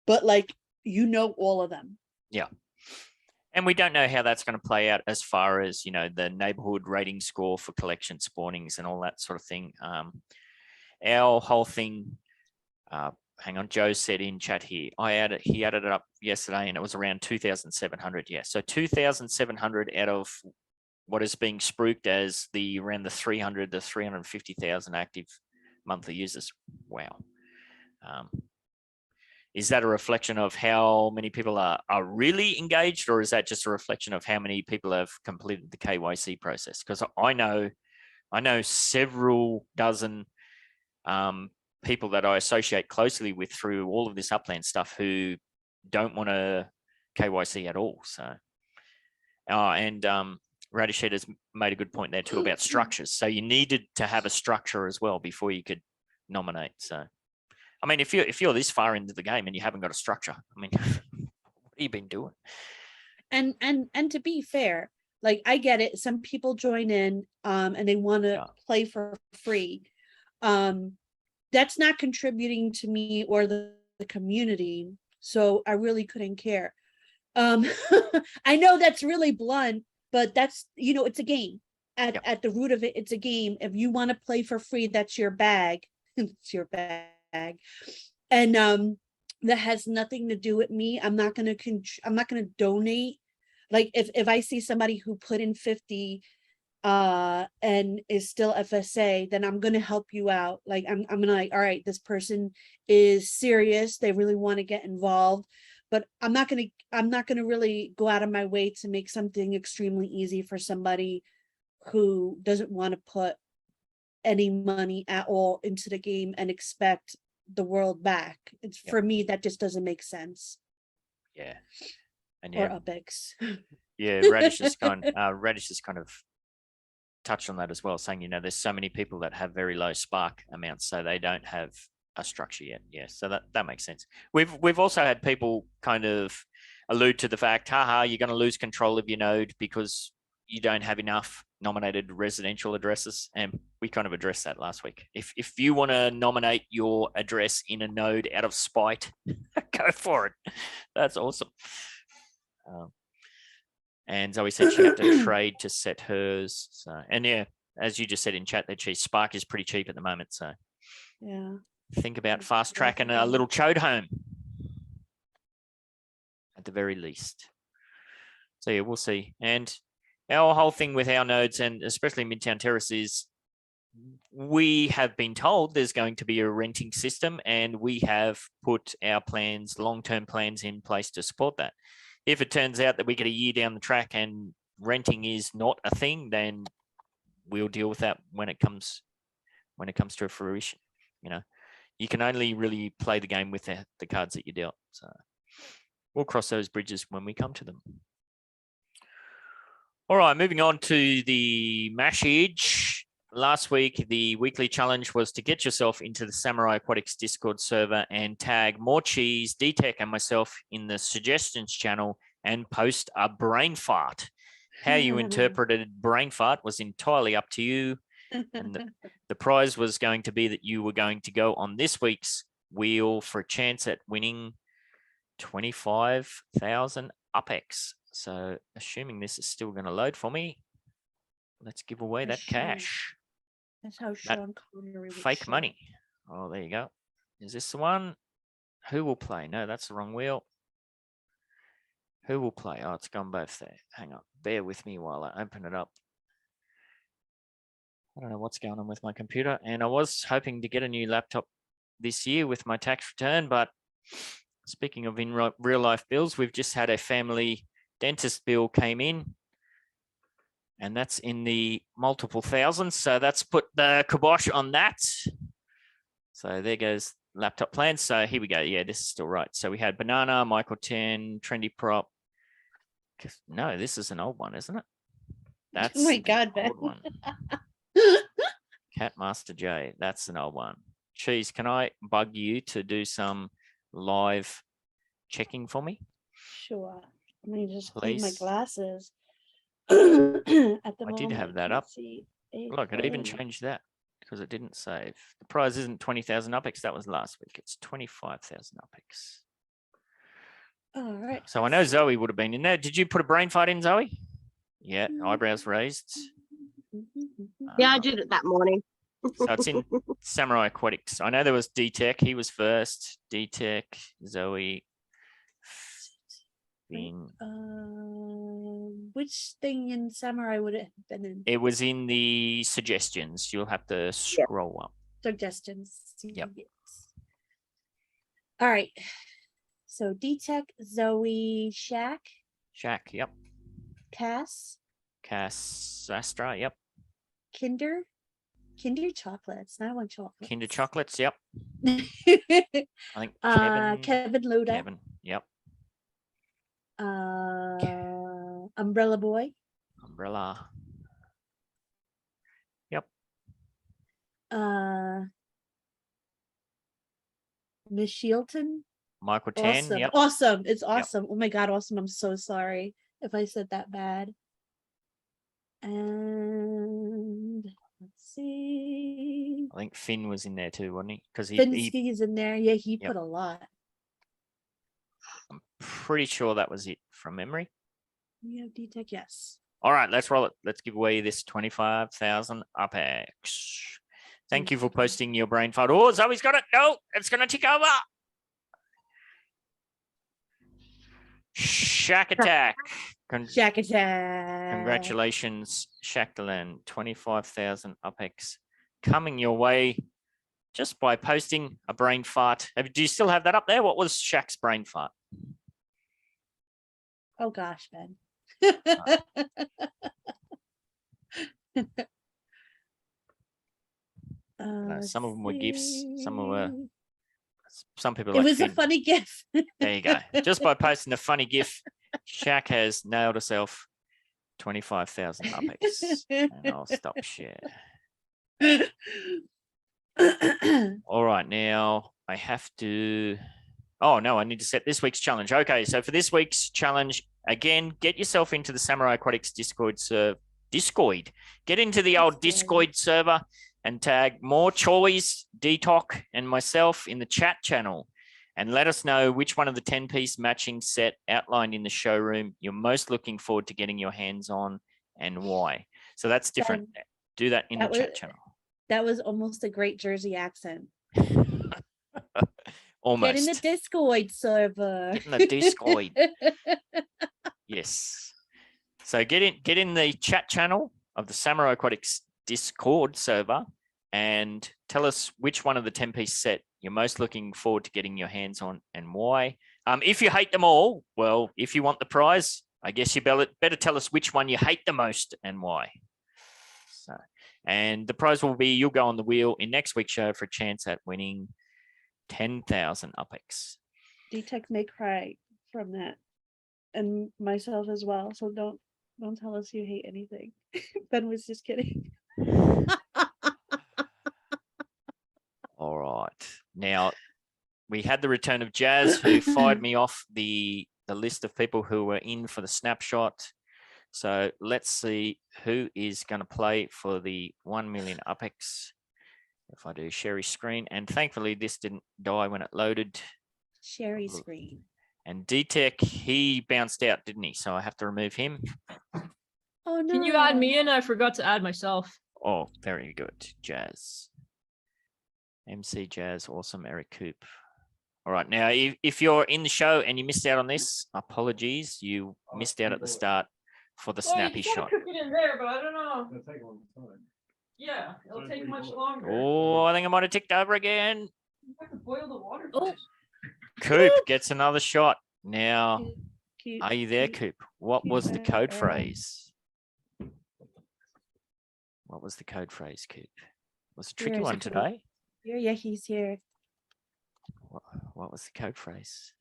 S4: but all of them.
S3: Yeah. And we don't know how that's going to play out as far as, the neighborhood rating score for collection spawnings and all that sort of thing. Our whole thing, hang on, Joe said in chat here, he added it up yesterday, and it was around 2,700. Yeah. So 2,700 out of what is being spruiked as around the 300 to 350,000 active monthly users. Wow. Is that a reflection of how many people are really engaged, or is that just a reflection of how many people have completed the KYC process? Because I know several dozen people that I associate closely with through all of this Upland stuff who don't want to KYC at all. So, and Radished has made a good point there too about structures. So you needed to have a structure as well before you could nominate. So, I mean, if you're this far into the game and you haven't got a structure, I mean, what have you been doing?
S4: And to be fair, I get it. Some people join in and they want to play for free. That's not contributing to me or the community. So I really couldn't care. I know that's really blunt, but that's, it's a game. At the root of it, it's a game. If you want to play for free, that's your bag. It's your bag. And that has nothing to do with me. I'm not going to donate. If I see somebody who put in 50 and is still FSA, then I'm going to help you out. I'm going to all right, this person is serious. They really want to get involved, but I'm not going to really go out of my way to make something extremely easy for somebody who doesn't want to put any money at all into the game and expect the world back. It's for me, that just doesn't make sense.
S3: Yeah. And
S4: or UPEX.
S3: Yeah, Radish has kind of touched on that as well, saying, there's so many people that have very low Spark amounts, so they don't have a structure yet. Yeah, so that makes sense. We've also had people kind of allude to the fact, you're going to lose control of your node because you don't have enough nominated residential addresses, and we kind of addressed that last week. If you want to nominate your address in a node out of spite, go for it. That's awesome. And Zoe said she had to trade to set hers. So, and yeah, as you just said in chat, that Spark is pretty cheap at the moment. So
S4: yeah,
S3: think about
S4: That's
S3: fast track and a
S4: definitely-
S3: little Chode home at the very least. So yeah, we'll see. And our whole thing with our nodes, and especially Midtown Terrace, is we have been told there's going to be a renting system, and we have put our plans, long-term plans in place to support that. If it turns out that we get a year down the track and renting is not a thing, then we'll deal with that when it comes to fruition. You know, you can only really play the game with the cards that you dealt. So we'll cross those bridges when we come to them. All right, moving on to the message. Last week, the weekly challenge was to get yourself into the Samurai Aquatics Discord server and tag More Cheese, D-Tech, and myself in the suggestions channel and post a brain fart. How you interpreted brain fart was entirely up to you. And the prize was going to be that you were going to go on this week's wheel for a chance at winning 25,000 UPEX. So assuming this is still going to load for me, let's give away that
S4: Assuming.
S3: cash.
S4: That's how Sean Connery would
S3: Fake
S4: say
S3: money. Oh, there you go. Is this the one? Who will play? No, that's the wrong wheel. Who will play? Oh, it's gone both there. Hang on. Bear with me while I open it up. I don't know what's going on with my computer. And I was hoping to get a new laptop this year with my tax return. But speaking of in real life bills, we've just had a family dentist bill came in. And that's in the multiple thousands. So that's put the kibosh on that. So there goes laptop plans. So here we go. Yeah, this is still right. So we had Banana, Michael 10, Trendy Prop. No, this is an old one, isn't it? That's
S4: Oh my
S3: an
S4: God, Ben.
S3: old one. Cat Master J. That's an old one. Cheese, can I bug you to do some live checking for me?
S4: Sure. Let me just clean my
S3: Please.
S4: glasses. At the
S3: I
S4: moment,
S3: did have that
S4: can't
S3: up.
S4: see
S3: Look, it even
S4: anything.
S3: changed that because it didn't save. The prize isn't 20,000 UPEX. That was last week. It's 25,000 UPEX.
S4: All right.
S3: So I know Zoe would have been in there. Did you put a brain fight in, Zoe? Yeah, eyebrows raised.
S6: Yeah, I did it that morning.
S3: So it's in Samurai Aquatics. I know there was D-Tech. He was first. D-Tech, Zoe, Finn.
S4: Which thing in Samurai would it have been in?
S3: It was in the suggestions. You'll have to scroll up.
S4: Suggestions.
S3: Yep.
S4: Yes. All right. So D-Tech, Zoe, Shaq,
S3: Shaq, yep.
S4: Cass,
S3: Astra, yep.
S4: Kinder chocolates. Now I want chocolate.
S3: Kinder Chocolates, yep. I think Kevin.
S4: Kevin Luda.
S3: Kevin, yep.
S4: Umbrella Boy.
S3: Umbrella. Yep.
S4: Miss Shilton.
S3: Michael 10,
S4: Awesome.
S3: yep.
S4: Awesome. It's awesome. Oh my God, awesome. I'm so sorry if I said that bad. And let's see.
S3: I think Finn was in there too, wasn't he? Because he
S4: Finsky is in there. Yeah, he
S3: Yep.
S4: put a lot.
S3: I'm pretty sure that was it from memory.
S4: You have D-Tech, yes.
S3: All right, let's roll it. Let's give away this 25,000 UPEX. Thank you for posting your brain fart. Oh, Zoe's got it. No, it's going to tick over. Shack Attack.
S4: Shack Attack.
S3: Congratulations, Shackland. 25,000 UPEX coming your way just by posting a brain fart. Do you still have that up there? What was Shaq's brain fart?
S4: Oh gosh, Ben.
S3: Some of them were gifts. Some were.
S4: see.
S3: Some people
S4: It
S3: like
S4: was a
S3: Finn.
S4: funny gift.
S3: There you go. Just by posting a funny gif, Shaq has nailed herself 25,000 UPEX. And I'll stop share. All right, now I have to. Oh no, I need to set this week's challenge. Okay, so for this week's challenge, again, get yourself into the Samurai Aquatics Discord server. Discord. Get into the old Discord server and tag More Choice, Detox, and myself in the chat channel. And let us know which one of the 10-piece matching set outlined in the showroom you're most looking forward to getting your hands on and why. So that's different. Do that in the chat channel.
S4: That was almost a great Jersey accent.
S3: Almost.
S4: Get in the Discord server.
S3: Get in the Discord. Yes. So get in the chat channel of the Samurai Aquatics Discord server and tell us which one of the 10-piece set you're most looking forward to getting your hands on and why. If you hate them all, well, if you want the prize, I guess you better tell us which one you hate the most and why. So, and the prize will be you'll go on the wheel in next week's show for a chance at winning 10,000 UPX.
S4: D-Tech may cry from that, and myself as well. So don't tell us you hate anything. Ben was just kidding.
S3: All right. Now, we had the return of Jazz, who fired me off the list of people who were in for the snapshot. So let's see who is going to play for the 1 million UPX. If I do share screen, and thankfully this didn't die when it loaded.
S4: Sherry screen.
S3: And D-Tech, he bounced out, didn't he? So I have to remove him.
S4: Oh no.
S5: Can you add me in? I forgot to add myself.
S3: Oh, very good. Jazz. MC Jazz, awesome. Eric Coop. All right. Now, if you're in the show and you missed out on this, apologies. You missed out at the start for the snappy shot.
S5: Cook it in there, but I don't know. Yeah, it'll take much longer.
S3: Oh, I think I might have ticked over again.
S5: You have to boil the water.
S4: Oh.
S5: first.
S3: Coop gets another shot. Now,
S4: Cute,
S3: are you there,
S4: cute.
S3: Coop? What was the code
S4: Cute.
S3: phrase? What was the code phrase, Coop? Was a tricky
S4: Where is
S3: one
S4: it, Coop?
S3: today.
S4: Yeah, he's here.
S3: What was the code phrase?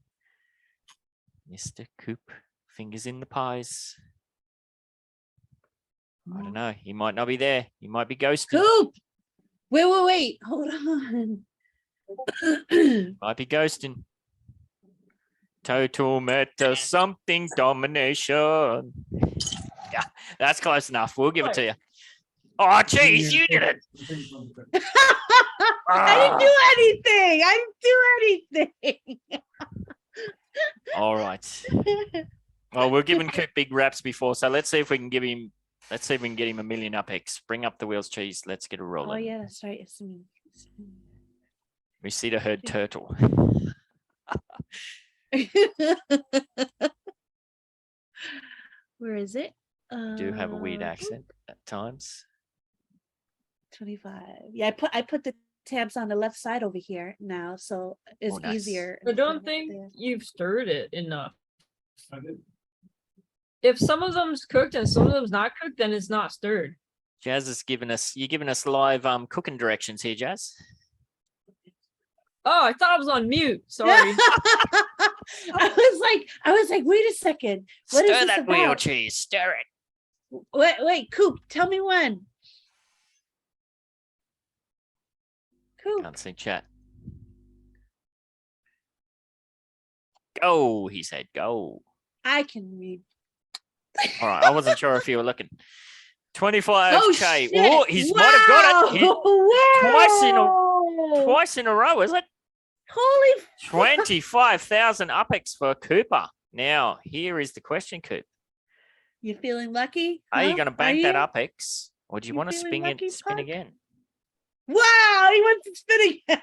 S3: Mr. Coop, fingers in the pies. I don't know. He might not be there. He might be ghosting.
S4: Coop! Wait. Hold on.
S3: Might be ghosting. Total meta something domination. Yeah, that's close enough. We'll give it to you. Oh, geez, you did it.
S4: I didn't do anything.
S3: All right. Well, we're giving Coop big raps before, so let's see if we can get him a million UPX. Bring up the wheels, cheese. Let's get a rolling.
S4: Oh yeah, that's right. It's me.
S3: We see the herd turtle.
S4: Where is it?
S3: Do have a weird accent at times.
S4: 25. Yeah, I put the tabs on the left side over here now, so it's
S3: Oh, nice.
S4: easier.
S5: I don't
S4: instead of
S5: think
S4: there.
S5: you've stirred it enough. If some of them's cooked and some of them's not cooked, then it's not stirred.
S3: Jazz is giving us live cooking directions here, Jazz.
S5: Oh, I thought I was on mute. Sorry.
S4: I was like, wait a second. What is
S3: Stir
S4: this
S3: that wheel,
S4: about?
S3: cheese. Stir it.
S4: Wait, Coop, tell me when. Coop.
S3: Can't see chat. Go, he said. Go.
S4: I can read.
S3: All right. I wasn't sure if you were looking. 25K.
S4: Oh, shit.
S3: Oh, he might have got it.
S4: Wow.
S3: Twice in a row, is it?
S4: Holy
S3: 25,000 UPX for Cooper. Now, here is the question, Coop.
S4: You feeling lucky?
S3: Are you
S4: Huh?
S3: going to bank that
S4: you?
S3: UPX, or do you
S4: You
S3: want to
S4: feeling
S3: spin
S4: lucky,
S3: spin
S4: Puck?
S3: again?
S4: Wow, he wants to spin again.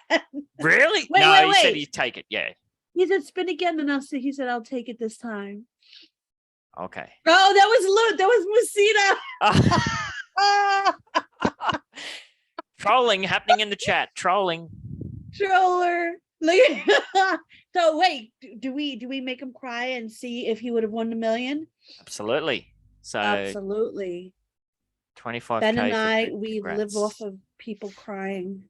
S3: Really?
S4: Wait,
S3: no,
S4: wait,
S3: he said
S4: wait.
S3: he'd take it. Yeah.
S4: He said spin again, and he said I'll take it this time.
S3: Okay.
S4: Oh, that was Luke. That was Musita.
S3: Trolling happening in the chat. Trolling.
S4: Troller. Look. So wait, do we make him cry and see if he would have won the million?
S3: Absolutely. So
S4: Absolutely.
S3: 25K.
S4: Ben and
S3: for
S4: I,
S3: Coop.
S4: we live
S3: Congrats.
S4: off of people crying.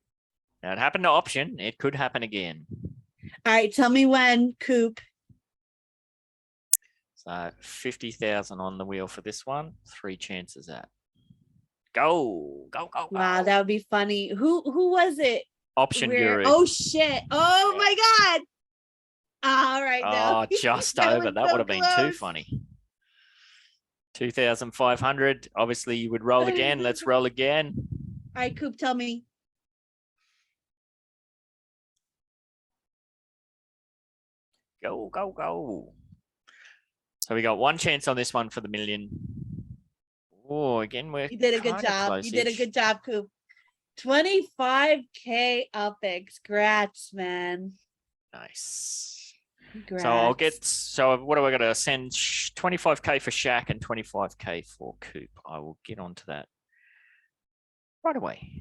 S3: Now, it happened to option. It could happen again.
S4: All right, tell me when, Coop.
S3: So 50,000 on the wheel for this one. 3 chances at. Go.
S4: Wow, that would be funny. Who was it?
S3: Option guru.
S4: Oh shit! Oh my god! All right,
S3: Oh,
S4: no.
S3: just
S4: That
S3: over.
S4: was
S3: That
S4: so
S3: would have been too
S4: close.
S3: funny. 2,500. Obviously, you would roll again. Let's roll again.
S4: All right, Coop, tell me.
S3: Go. So we got 1 chance on this one for the million. Oh, again, we're
S4: You did a good
S3: kinda
S4: job. You did a
S3: close-ish.
S4: good job, Coop. 25K UPX. Grats, man.
S3: Nice.
S4: Congrats.
S3: So I'll get. So what do I got to send? 25K for Shaq and 25K for Coop. I will get onto that right away.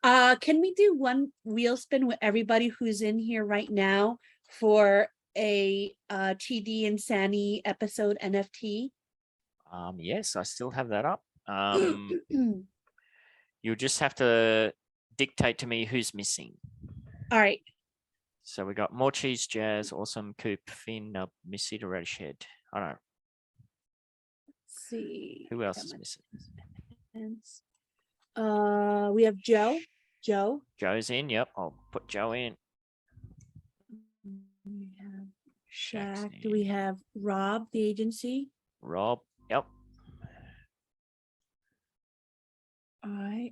S4: Can we do one wheel spin with everybody who's in here right now for a TD and Sani episode NFT?
S3: Yes, I still have that up. You'll just have to dictate to me who's missing.
S4: All right.
S3: So we got More Cheese, Jazz, Awesome, Coop, Finn, Missy, the Radish Head. I don't know.
S4: Let's see.
S3: Who else
S4: Got
S3: is
S4: my
S3: missing?
S4: pens. We have Joe.
S3: Joe's in. Yep, I'll put Joe in.
S4: We have
S3: Shaq's
S4: Shaq. Do we
S3: in.
S4: have Rob, the agency?
S3: Rob. Yep.
S4: All right.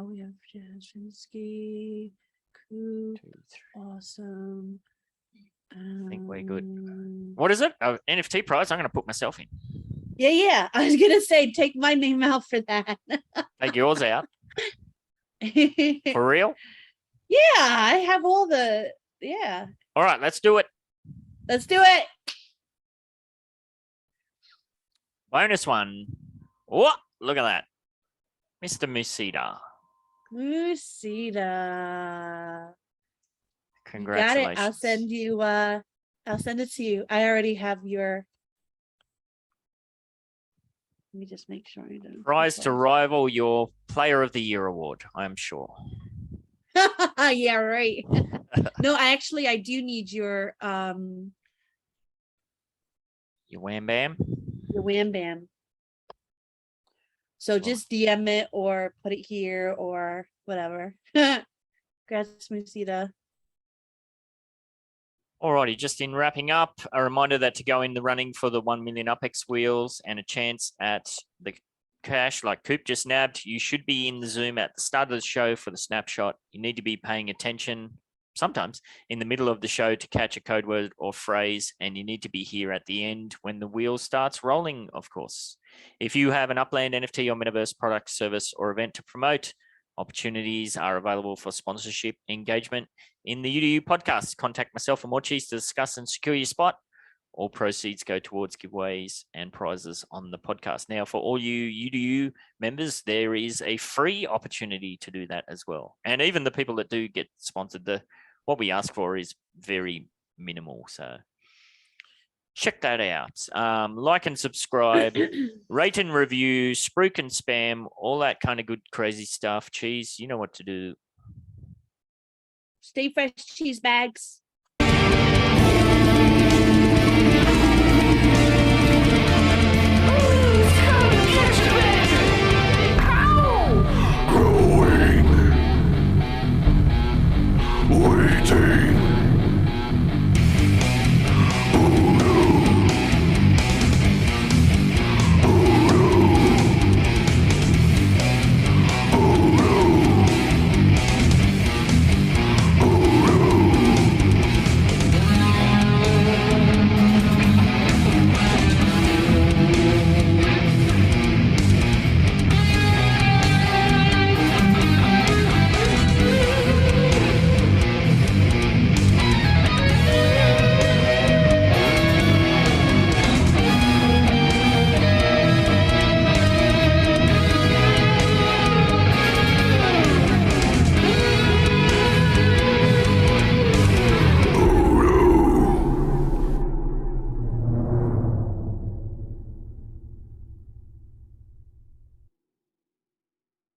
S4: We have Jasinski, Coop,
S3: 2, 3.
S4: awesome.
S3: I think we're good.
S4: Um,
S3: What is it? Oh, NFT prize. I'm going to put myself in.
S4: Yeah. I was gonna say take my name out for that.
S3: Take yours out.
S4: Yeah,
S3: For real?
S4: I have all the. Yeah,
S3: All right, let's do it.
S4: let's do it.
S3: Bonus one. What? Look at that. Mr. Musita.
S4: Lucida. You got
S3: Congratulations.
S4: it. I'll send you. I'll send it to you. I already have your. Let me just make sure I don't.
S3: Prize to rival your Player of the Year award, I'm sure.
S4: Yeah, right. No, I do need your
S3: Your Wham Bam.
S4: Wham Bam. So just DM it or put it here or whatever. Congrats, Musita.
S3: Alrighty, just in wrapping up, a reminder that to go in the running for the 1 million UpX wheels and a chance at the cash like Coop just nabbed, you should be in the Zoom at the start of the show for the snapshot. You need to be paying attention sometimes in the middle of the show to catch a code word or phrase, and you need to be here at the end when the wheel starts rolling, of course. If you have an Upland NFT or Metaverse product, service, or event to promote, opportunities are available for sponsorship engagement in the UDU podcast. Contact myself or More Cheese to discuss and secure your spot. All proceeds go towards giveaways and prizes on the podcast. Now, for all you UDU members, there is a free opportunity to do that as well. And even the people that do get sponsored, what we ask for is very minimal. So check that out. Like and subscribe, rate and review, spruik and spam, all that kind of good, crazy stuff. Cheese, you know what to do.
S4: Stay fresh, cheese bags.